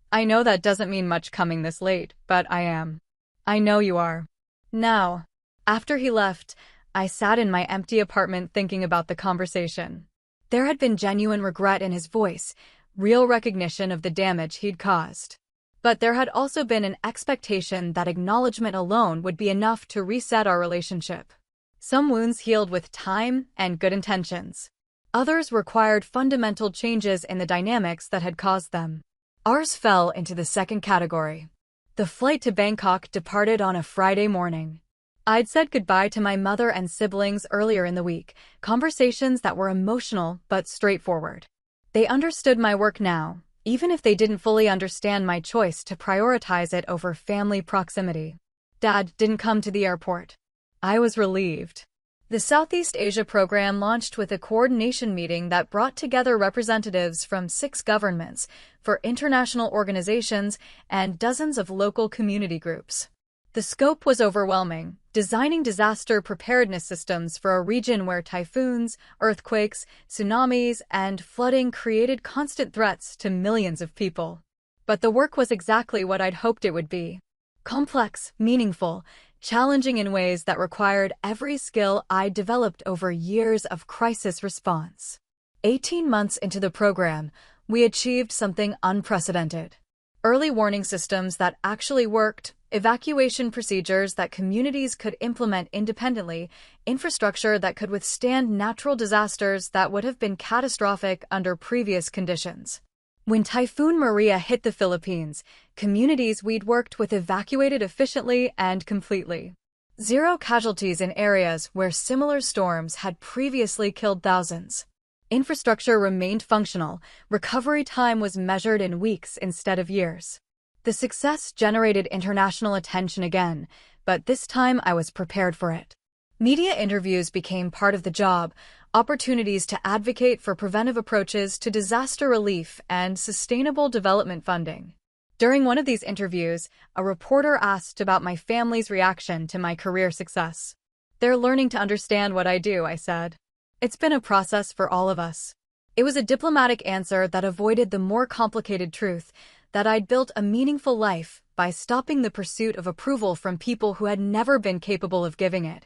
I know that doesn't mean much coming this late, but I am. I know you are. Now, after he left, I sat in my empty apartment thinking about the conversation. There had been genuine regret in his voice, real recognition of the damage he'd caused. But there had also been an expectation that acknowledgement alone would be enough to reset our relationship. Some wounds healed with time and good intentions. Others required fundamental changes in the dynamics that had caused them. Ours fell into the second category. The flight to Bangkok departed on a Friday morning. I'd said goodbye to my mother and siblings earlier in the week, conversations that were emotional but straightforward. They understood my work now, even if they didn't fully understand my choice to prioritize it over family proximity. Dad didn't come to the airport. I was relieved. The Southeast Asia program launched with a coordination meeting that brought together representatives from 6 governments, for international organizations, and dozens of local community groups. The scope was overwhelming, designing disaster preparedness systems for a region where typhoons, earthquakes, tsunamis, and flooding created constant threats to millions of people. But the work was exactly what I'd hoped it would be. Complex, meaningful, challenging in ways that required every skill I'd developed over years of crisis response. 18 months into the program, we achieved something unprecedented. Early warning systems that actually worked, evacuation procedures that communities could implement independently, infrastructure that could withstand natural disasters that would have been catastrophic under previous conditions. When Typhoon Maria hit the Philippines, communities we'd worked with evacuated efficiently and completely. 0 casualties in areas where similar storms had previously killed thousands. Infrastructure remained functional, recovery time was measured in weeks instead of years. The success generated international attention again, but this time I was prepared for it. Media interviews became part of the job, opportunities to advocate for preventive approaches to disaster relief and sustainable development funding. During one of these interviews, a reporter asked about my family's reaction to my career success. They're learning to understand what I do, I said. It's been a process for all of us. It was a diplomatic answer that avoided the more complicated truth that I'd built a meaningful life by stopping the pursuit of approval from people who had never been capable of giving it.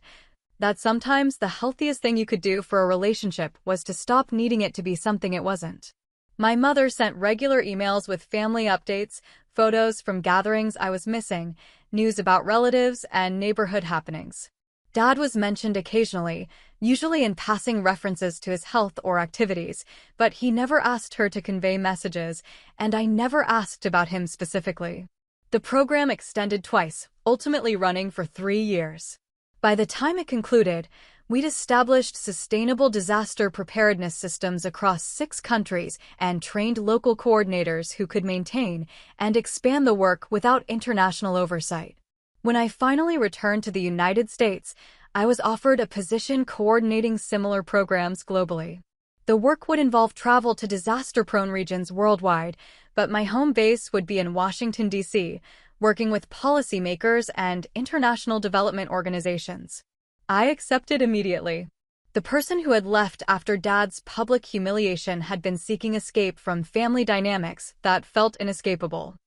That sometimes the healthiest thing you could do for a relationship was to stop needing it to be something it wasn't. My mother sent regular emails with family updates, photos from gatherings I was missing, news about relatives, and neighborhood happenings. Dad was mentioned occasionally, usually in passing references to his health or activities, but he never asked her to convey messages, and I never asked about him specifically. The program extended twice, ultimately running for 3 years. By the time it concluded, we'd established sustainable disaster preparedness systems across 6 countries and trained local coordinators who could maintain and expand the work without international oversight. When I finally returned to the United States, I was offered a position coordinating similar programs globally. The work would involve travel to disaster-prone regions worldwide, but my home base would be in Washington, D.C., working with policymakers and international development organizations. I accepted immediately. The person who had left after Dad's public humiliation had been seeking escape from family dynamics that felt inescapable.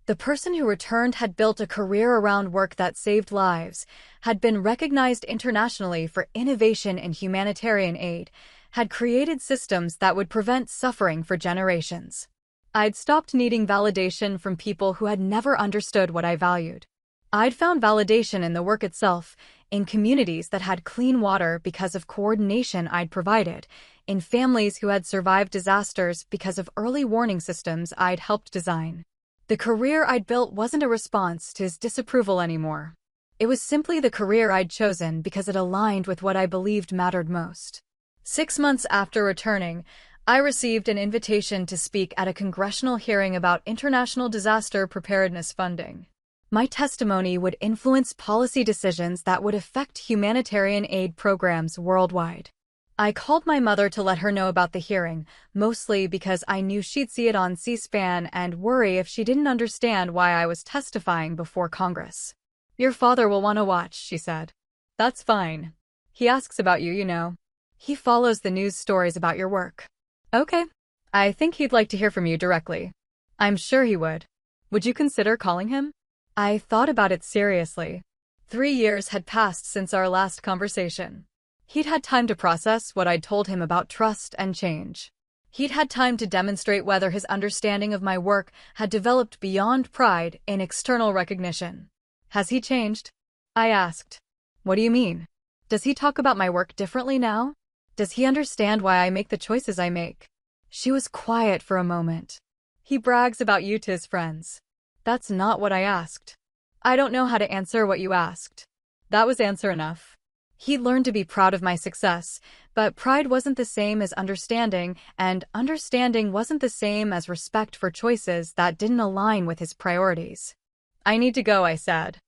The person who returned had built a career around work that saved lives, had been recognized internationally for innovation in humanitarian aid, had created systems that would prevent suffering for generations. I'd stopped needing validation from people who had never understood what I valued. I'd found validation in the work itself, in communities that had clean water because of coordination I'd provided, in families who had survived disasters because of early warning systems I'd helped design. The career I'd built wasn't a response to his disapproval anymore. It was simply the career I'd chosen because it aligned with what I believed mattered most. 6 months after returning, I received an invitation to speak at a congressional hearing about international disaster preparedness funding. My testimony would influence policy decisions that would affect humanitarian aid programs worldwide. I called my mother to let her know about the hearing, mostly because I knew she'd see it on C-SPAN and worry if she didn't understand why I was testifying before Congress. "Your father will want to watch," she said. "That's fine. He asks about you, you know. He follows the news stories about your work." "Okay. I think he'd like to hear from you directly." "I'm sure he would. Would you consider calling him?" I thought about it seriously. 3 years had passed since our last conversation. He'd had time to process what I'd told him about trust and change. He'd had time to demonstrate whether his understanding of my work had developed beyond pride in external recognition. "Has he changed?" I asked. "What do you mean? Does he talk about my work differently now? Does he understand why I make the choices I make?" She was quiet for a moment. "He brags about you to his friends." That's not what I asked. I don't know how to answer what you asked. That was answer enough. He learned to be proud of my success, but pride wasn't the same as understanding, and understanding wasn't the same as respect for choices that didn't align with his priorities. "I need to go," I said.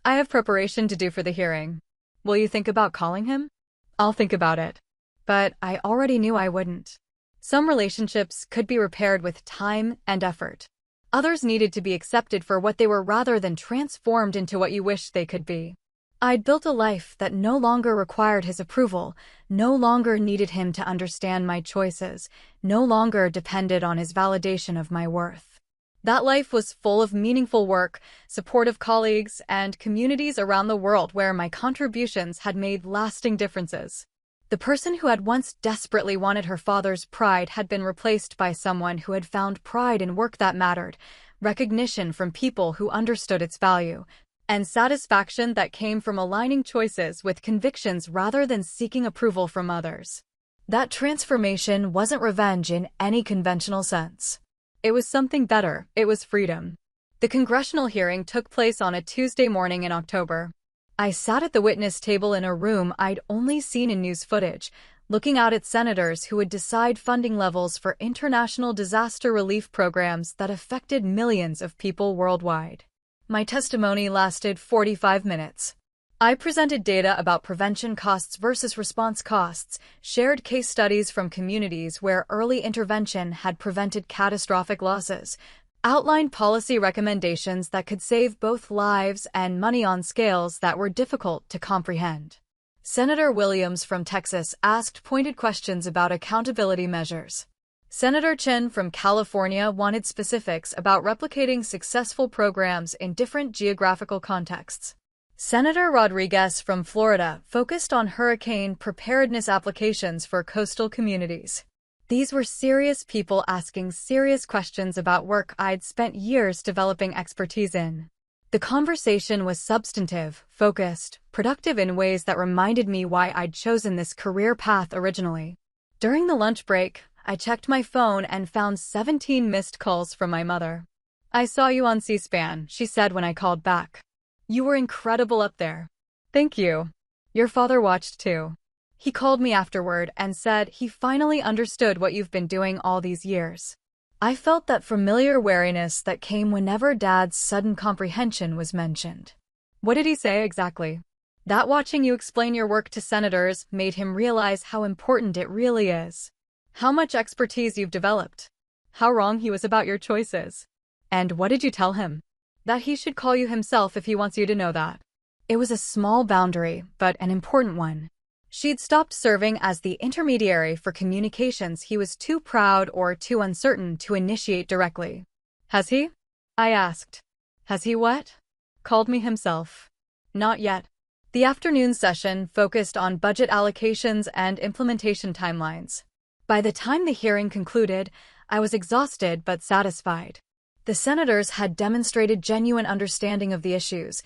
"I have preparation to do for the hearing. Will you think about calling him?" "I'll think about it." But I already knew I wouldn't. Some relationships could be repaired with time and effort. Others needed to be accepted for what they were rather than transformed into what you wished they could be. I'd built a life that no longer required his approval, no longer needed him to understand my choices, no longer depended on his validation of my worth. That life was full of meaningful work, supportive colleagues, and communities around the world where my contributions had made lasting differences. The person who had once desperately wanted her father's pride had been replaced by someone who had found pride in work that mattered, recognition from people who understood its value, and satisfaction that came from aligning choices with convictions rather than seeking approval from others. That transformation wasn't revenge in any conventional sense. It was something better. It was freedom. The congressional hearing took place on a Tuesday morning in October. I sat at the witness table in a room I'd only seen in news footage, looking out at senators who would decide funding levels for international disaster relief programs that affected millions of people worldwide. My testimony lasted 45 minutes. I presented data about prevention costs versus response costs, shared case studies from communities where early intervention had prevented catastrophic losses, outlined policy recommendations that could save both lives and money on scales that were difficult to comprehend. Senator Williams from Texas asked pointed questions about accountability measures. Senator Chin from California wanted specifics about replicating successful programs in different geographical contexts. Senator Rodriguez from Florida focused on hurricane preparedness applications for coastal communities. These were serious people asking serious questions about work I'd spent years developing expertise in. The conversation was substantive, focused, productive in ways that reminded me why I'd chosen this career path originally. During the lunch break, I checked my phone and found 17 missed calls from my mother. "I saw you on C-SPAN," she said when I called back. "You were incredible up there." "Thank you. Your father watched too. He called me afterward and said he finally understood what you've been doing all these years." I felt that familiar wariness that came whenever Dad's sudden comprehension was mentioned. "What did he say exactly?" "That watching you explain your work to senators made him realize how important it really is. How much expertise you've developed. How wrong he was about your choices." "And what did you tell him?" "That he should call you himself if he wants you to know that." It was a small boundary, but an important one. She'd stopped serving as the intermediary for communications he was too proud or too uncertain to initiate directly. "Has he?" I asked. "Has he what?" "Called me himself." "Not yet." The afternoon session focused on budget allocations and implementation timelines. By the time the hearing concluded, I was exhausted but satisfied. The senators had demonstrated genuine understanding of the issues,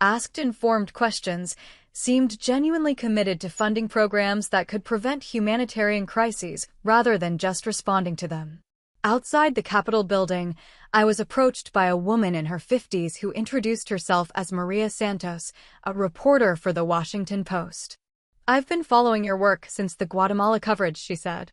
asked informed questions, seemed genuinely committed to funding programs that could prevent humanitarian crises rather than just responding to them. Outside the Capitol building, I was approached by a woman in her 50s who introduced herself as Maria Santos, a reporter for The Washington Post. "I've been following your work since the Guatemala coverage," she said.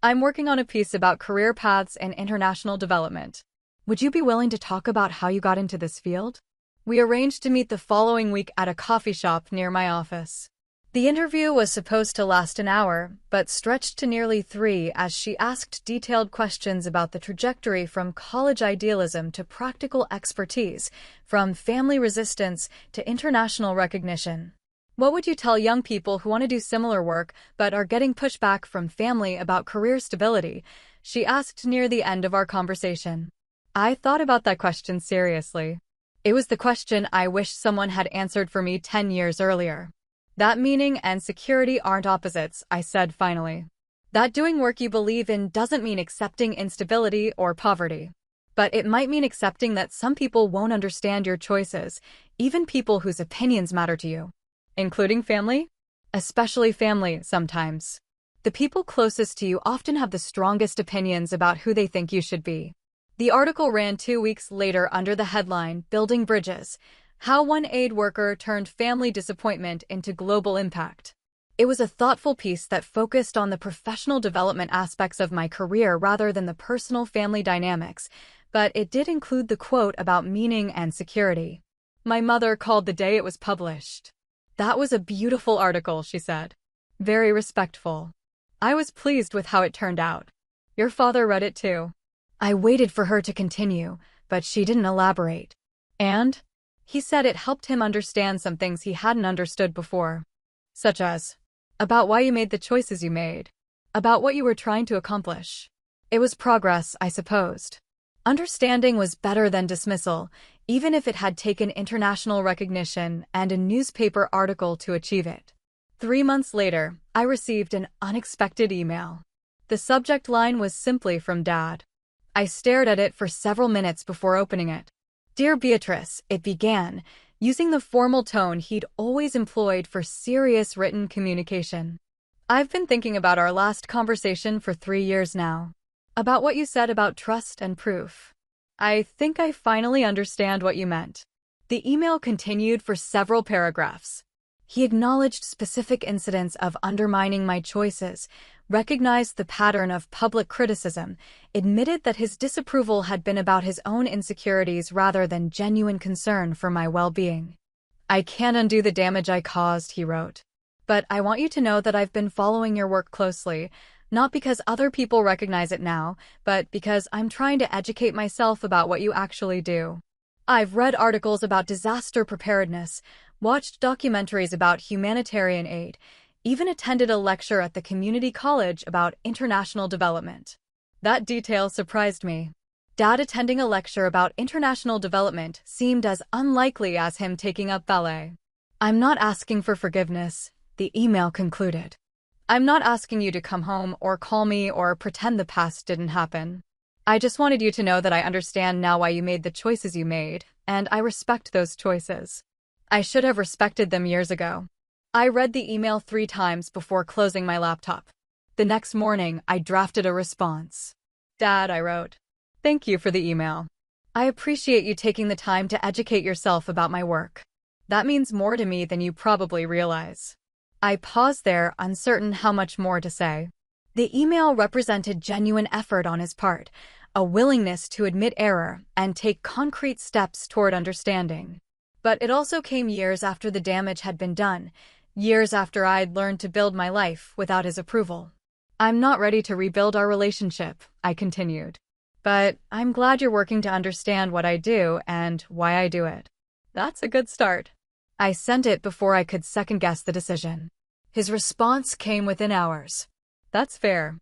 I'm working on a piece about career paths and international development. Would you be willing to talk about how you got into this field? We arranged to meet the following week at a coffee shop near my office. The interview was supposed to last an hour, but stretched to nearly 3 as she asked detailed questions about the trajectory from college idealism to practical expertise, from family resistance to international recognition. What would you tell young people who want to do similar work but are getting pushback from family about career stability? She asked near the end of our conversation. I thought about that question seriously. It was the question I wish someone had answered for me 10 years earlier. That meaning and security aren't opposites, I said finally. That doing work you believe in doesn't mean accepting instability or poverty. But it might mean accepting that some people won't understand your choices, even people whose opinions matter to you. Including family? Especially family, sometimes. The people closest to you often have the strongest opinions about who they think you should be. The article ran 2 weeks later under the headline, Building Bridges: How One Aid Worker Turned Family Disappointment into Global Impact. It was a thoughtful piece that focused on the professional development aspects of my career rather than the personal family dynamics, but it did include the quote about meaning and security. My mother called the day it was published. That was a beautiful article, she said. Very respectful. I was pleased with how it turned out. Your father read it too. I waited for her to continue, but she didn't elaborate. And? He said it helped him understand some things he hadn't understood before. Such as, about why you made the choices you made. About what you were trying to accomplish. It was progress, I supposed. Understanding was better than dismissal, even if it had taken international recognition and a newspaper article to achieve it. 3 months later, I received an unexpected email. The subject line was simply from Dad. I stared at it for several minutes before opening it. Dear Beatrice, it began, using the formal tone he'd always employed for serious written communication. I've been thinking about our last conversation for 3 years now. About what you said about trust and proof. I think I finally understand what you meant. The email continued for several paragraphs. He acknowledged specific incidents of undermining my choices, recognized the pattern of public criticism, admitted that his disapproval had been about his own insecurities rather than genuine concern for my well-being. I can't undo the damage I caused, he wrote. But I want you to know that I've been following your work closely, not because other people recognize it now, but because I'm trying to educate myself about what you actually do. I've read articles about disaster preparedness, watched documentaries about humanitarian aid, even attended a lecture at the community college about international development. That detail surprised me. Dad attending a lecture about international development seemed as unlikely as him taking up ballet. I'm not asking for forgiveness, the email concluded. I'm not asking you to come home or call me or pretend the past didn't happen. I just wanted you to know that I understand now why you made the choices you made, and I respect those choices. I should have respected them years ago. I read the email 3 times before closing my laptop. The next morning, I drafted a response. Dad, I wrote. Thank you for the email. I appreciate you taking the time to educate yourself about my work. That means more to me than you probably realize. I paused there, uncertain how much more to say. The email represented genuine effort on his part, a willingness to admit error and take concrete steps toward understanding. But it also came years after the damage had been done, years after I'd learned to build my life without his approval. I'm not ready to rebuild our relationship, I continued. But I'm glad you're working to understand what I do and why I do it. That's a good start. I sent it before I could second-guess the decision. His response came within hours. That's fair.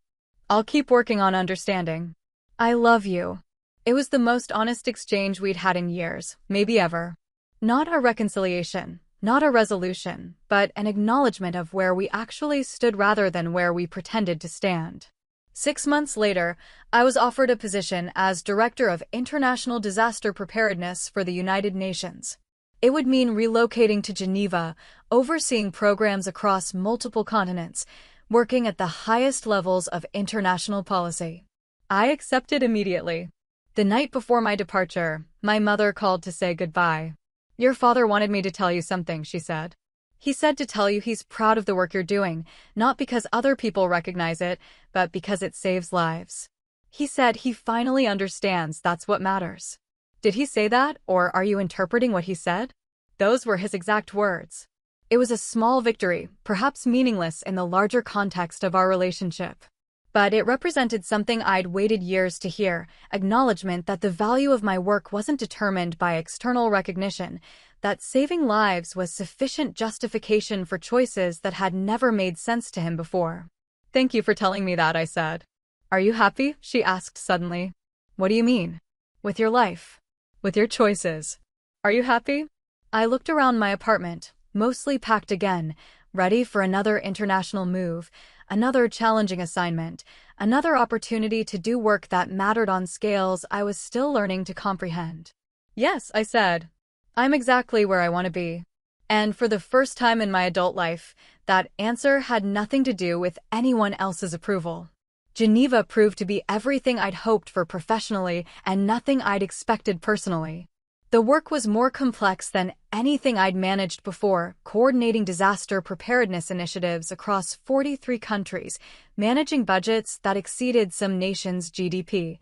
I'll keep working on understanding. I love you. It was the most honest exchange we'd had in years, maybe ever. Not a reconciliation, not a resolution, but an acknowledgement of where we actually stood rather than where we pretended to stand. 6 months later, I was offered a position as Director of International Disaster Preparedness for the United Nations. It would mean relocating to Geneva, overseeing programs across multiple continents, working at the highest levels of international policy. I accepted immediately. The night before my departure, my mother called to say goodbye. Your father wanted me to tell you something, she said. He said to tell you he's proud of the work you're doing, not because other people recognize it, but because it saves lives. He said he finally understands that's what matters. Did he say that, or are you interpreting what he said? Those were his exact words. It was a small victory, perhaps meaningless in the larger context of our relationship. But it represented something I'd waited years to hear, acknowledgement that the value of my work wasn't determined by external recognition, that saving lives was sufficient justification for choices that had never made sense to him before. "Thank you for telling me that," I said. "Are you happy?" she asked suddenly. "What do you mean?" "With your life. With your choices. Are you happy?" I looked around my apartment, mostly packed again, ready for another international move, another challenging assignment, another opportunity to do work that mattered on scales I was still learning to comprehend. "Yes," I said. "I'm exactly where I want to be." And for the first time in my adult life, that answer had nothing to do with anyone else's approval. Geneva proved to be everything I'd hoped for professionally and nothing I'd expected personally. The work was more complex than anything I'd managed before, coordinating disaster preparedness initiatives across 43 countries, managing budgets that exceeded some nations' GDP,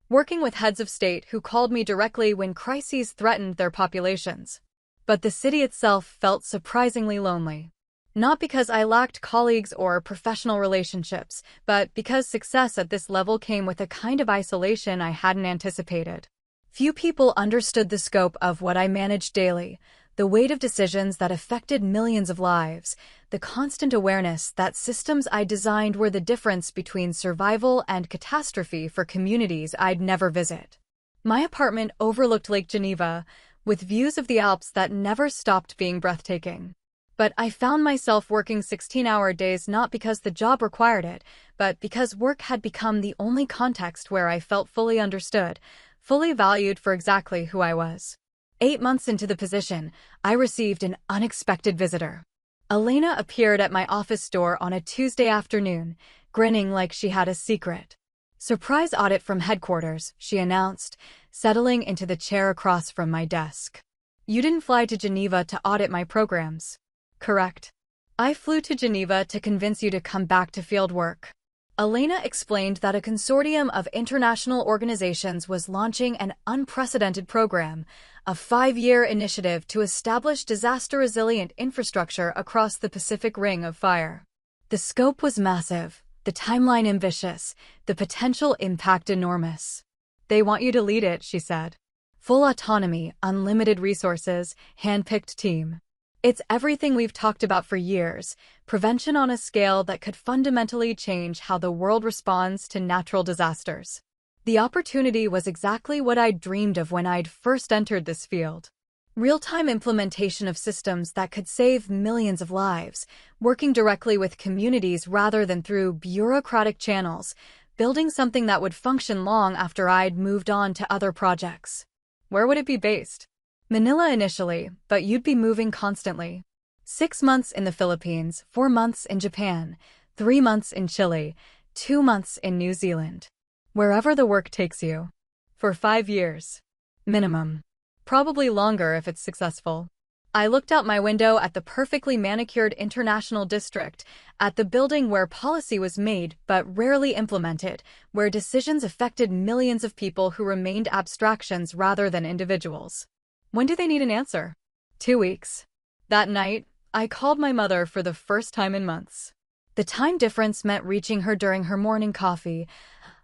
working with heads of state who called me directly when crises threatened their populations. But the city itself felt surprisingly lonely. Not because I lacked colleagues or professional relationships, but because success at this level came with a kind of isolation I hadn't anticipated. Few people understood the scope of what I managed daily, the weight of decisions that affected millions of lives, the constant awareness that systems I designed were the difference between survival and catastrophe for communities I'd never visit. My apartment overlooked Lake Geneva, with views of the Alps that never stopped being breathtaking. But I found myself working 16-hour days not because the job required it, but because work had become the only context where I felt fully understood, fully valued for exactly who I was. 8 months into the position, I received an unexpected visitor. Elena appeared at my office door on a Tuesday afternoon, grinning like she had a secret. "Surprise audit from headquarters," she announced, settling into the chair across from my desk. "You didn't fly to Geneva to audit my programs." "Correct. I flew to Geneva to convince you to come back to field work." Elena explained that a consortium of international organizations was launching an unprecedented program, a 5-year initiative to establish disaster-resilient infrastructure across the Pacific Ring of Fire. The scope was massive, the timeline ambitious, the potential impact enormous. "They want you to lead it," she said. "Full autonomy, unlimited resources, hand-picked team. It's everything we've talked about for years, prevention on a scale that could fundamentally change how the world responds to natural disasters." The opportunity was exactly what I'd dreamed of when I'd first entered this field. Real-time implementation of systems that could save millions of lives, working directly with communities rather than through bureaucratic channels, building something that would function long after I'd moved on to other projects. Where would it be based? Manila initially, but you'd be moving constantly. 6 months in the Philippines, 4 months in Japan, 3 months in Chile, 2 months in New Zealand. Wherever the work takes you. For 5 years. Minimum. Probably longer if it's successful. I looked out my window at the perfectly manicured International District, at the building where policy was made but rarely implemented, where decisions affected millions of people who remained abstractions rather than individuals. When do they need an answer? 2 weeks. That night, I called my mother for the first time in months. The time difference meant reaching her during her morning coffee,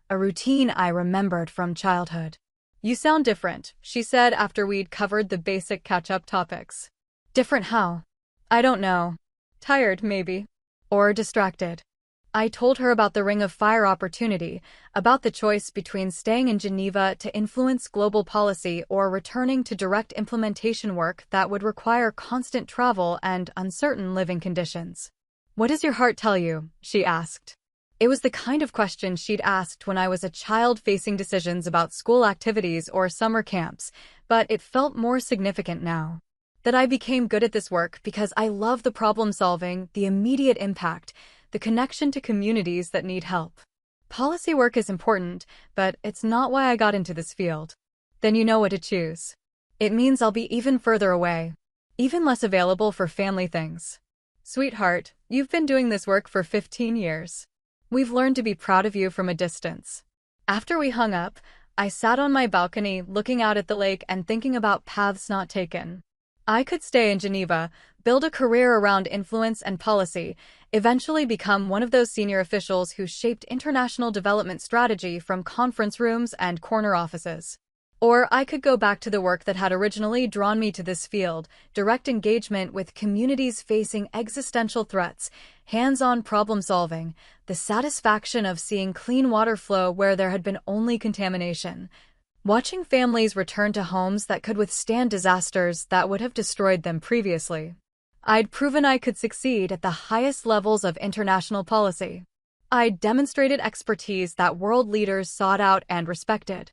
a routine I remembered from childhood. "You sound different," she said after we'd covered the basic catch-up topics. "Different how?" "I don't know. Tired, maybe. Or distracted." I told her about the Ring of Fire opportunity, about the choice between staying in Geneva to influence global policy or returning to direct implementation work that would require constant travel and uncertain living conditions. "What does your heart tell you?" she asked. It was the kind of question she'd asked when I was a child facing decisions about school activities or summer camps, but it felt more significant now. That I became good at this work because I love the problem solving, the immediate impact, the connection to communities that need help. Policy work is important, but it's not why I got into this field. Then you know what to choose. It means I'll be even further away. even less available for family things. Sweetheart, you've been doing this work for 15 years. We've learned to be proud of you from a distance. After we hung up, I sat on my balcony looking out at the lake and thinking about paths not taken. I could stay in Geneva, build a career around influence and policy, eventually become one of those senior officials who shaped international development strategy from conference rooms and corner offices. Or I could go back to the work that had originally drawn me to this field, direct engagement with communities facing existential threats, hands-on problem-solving, the satisfaction of seeing clean water flow where there had been only contamination, watching families return to homes that could withstand disasters that would have destroyed them previously. I'd proven I could succeed at the highest levels of international policy. I'd demonstrated expertise that world leaders sought out and respected.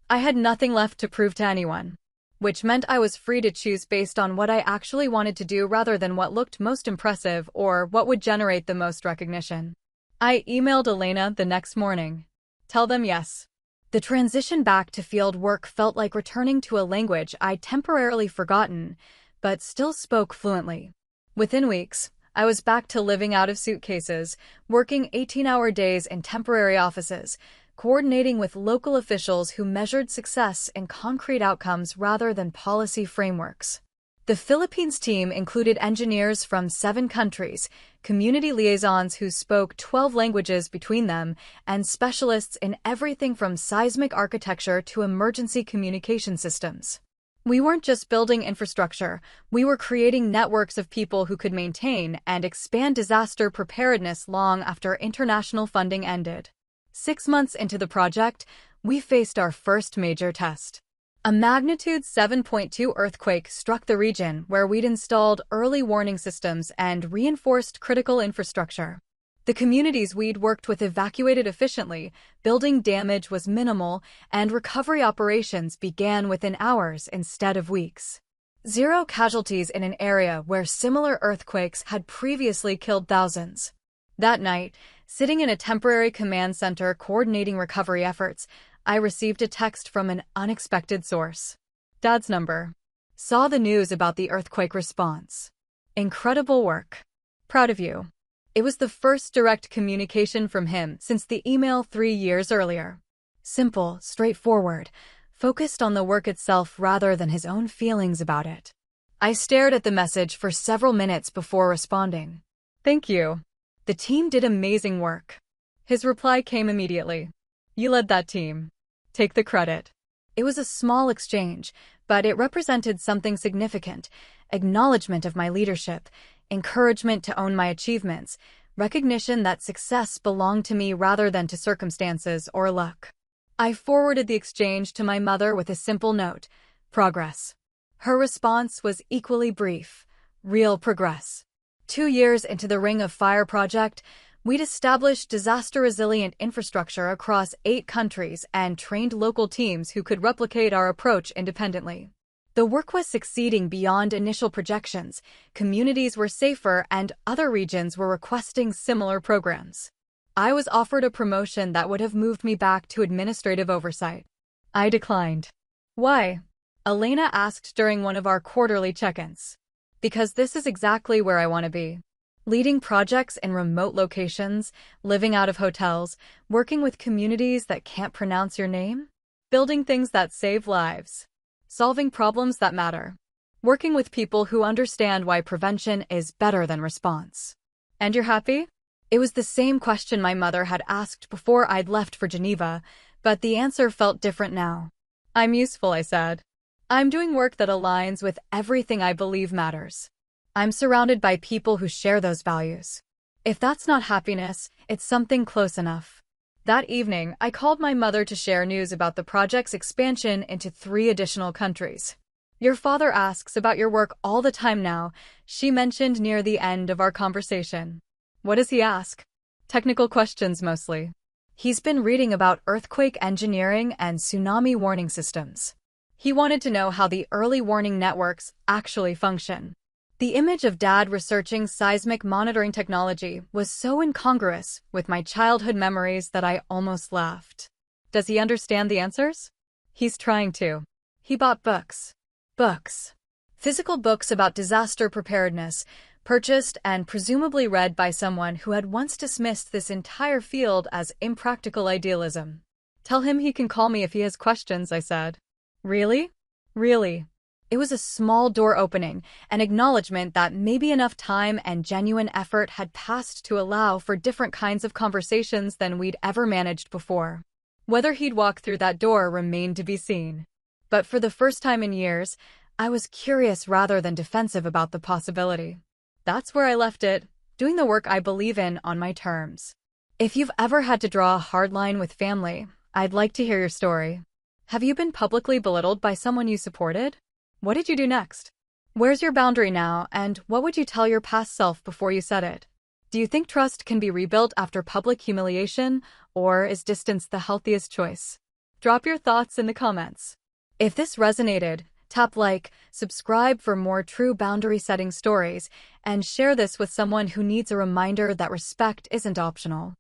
I had nothing left to prove to anyone, which meant I was free to choose based on what I actually wanted to do rather than what looked most impressive or what would generate the most recognition. I emailed Elena the next morning. Tell them yes. The transition back to field work felt like returning to a language I'd temporarily forgotten, but still spoke fluently. Within weeks, I was back to living out of suitcases, working 18-hour days in temporary offices, coordinating with local officials who measured success in concrete outcomes rather than policy frameworks. The Philippines team included engineers from 7 countries, community liaisons who spoke 12 languages between them, and specialists in everything from seismic architecture to emergency communication systems. We weren't just building infrastructure, we were creating networks of people who could maintain and expand disaster preparedness long after international funding ended. 6 months into the project, we faced our first major test. A magnitude 7.2 earthquake struck the region where we'd installed early warning systems and reinforced critical infrastructure. The communities we'd worked with evacuated efficiently, building damage was minimal, and recovery operations began within hours instead of weeks. 0 casualties in an area where similar earthquakes had previously killed thousands. That night, sitting in a temporary command center coordinating recovery efforts, I received a text from an unexpected source. Dad's number. Saw the news about the earthquake response. Incredible work. Proud of you. It was the first direct communication from him since the email 3 years earlier. Simple, straightforward, focused on the work itself rather than his own feelings about it. I stared at the message for several minutes before responding. Thank you. The team did amazing work. His reply came immediately. You led that team. Take the credit. It was a small exchange, but it represented something significant: acknowledgement of my leadership, encouragement to own my achievements, recognition that success belonged to me rather than to circumstances or luck. I forwarded the exchange to my mother with a simple note: progress. Her response was equally brief: real progress. 2 years into the Ring of Fire project, we'd established disaster-resilient infrastructure across 8 countries and trained local teams who could replicate our approach independently. The work was succeeding beyond initial projections, communities were safer, and other regions were requesting similar programs. I was offered a promotion that would have moved me back to administrative oversight. I declined. Why? Elena asked during one of our quarterly check-ins. Because this is exactly where I want to be. Leading projects in remote locations, living out of hotels, working with communities that can't pronounce your name, building things that save lives, solving problems that matter, working with people who understand why prevention is better than response. And you're happy? It was the same question my mother had asked before I'd left for Geneva, but the answer felt different now. I'm useful, I said. I'm doing work that aligns with everything I believe matters. I'm surrounded by people who share those values. If that's not happiness, it's something close enough. That evening, I called my mother to share news about the project's expansion into 3 additional countries. Your father asks about your work all the time now, she mentioned near the end of our conversation. What does he ask? Technical questions mostly. He's been reading about earthquake engineering and tsunami warning systems. He wanted to know how the early warning networks actually function. The image of Dad researching seismic monitoring technology was so incongruous with my childhood memories that I almost laughed. Does he understand the answers? He's trying to. He bought books. Books. Physical books about disaster preparedness, purchased and presumably read by someone who had once dismissed this entire field as impractical idealism. Tell him he can call me if he has questions, I said. Really? Really? It was a small door opening, an acknowledgement that maybe enough time and genuine effort had passed to allow for different kinds of conversations than we'd ever managed before. Whether he'd walk through that door remained to be seen. But for the first time in years, I was curious rather than defensive about the possibility. That's where I left it, doing the work I believe in on my terms. If you've ever had to draw a hard line with family, I'd like to hear your story. Have you been publicly belittled by someone you supported? What did you do next? Where's your boundary now, and what would you tell your past self before you set it? Do you think trust can be rebuilt after public humiliation, or is distance the healthiest choice? Drop your thoughts in the comments. If this resonated, tap like, subscribe for more true boundary-setting stories, and share this with someone who needs a reminder that respect isn't optional.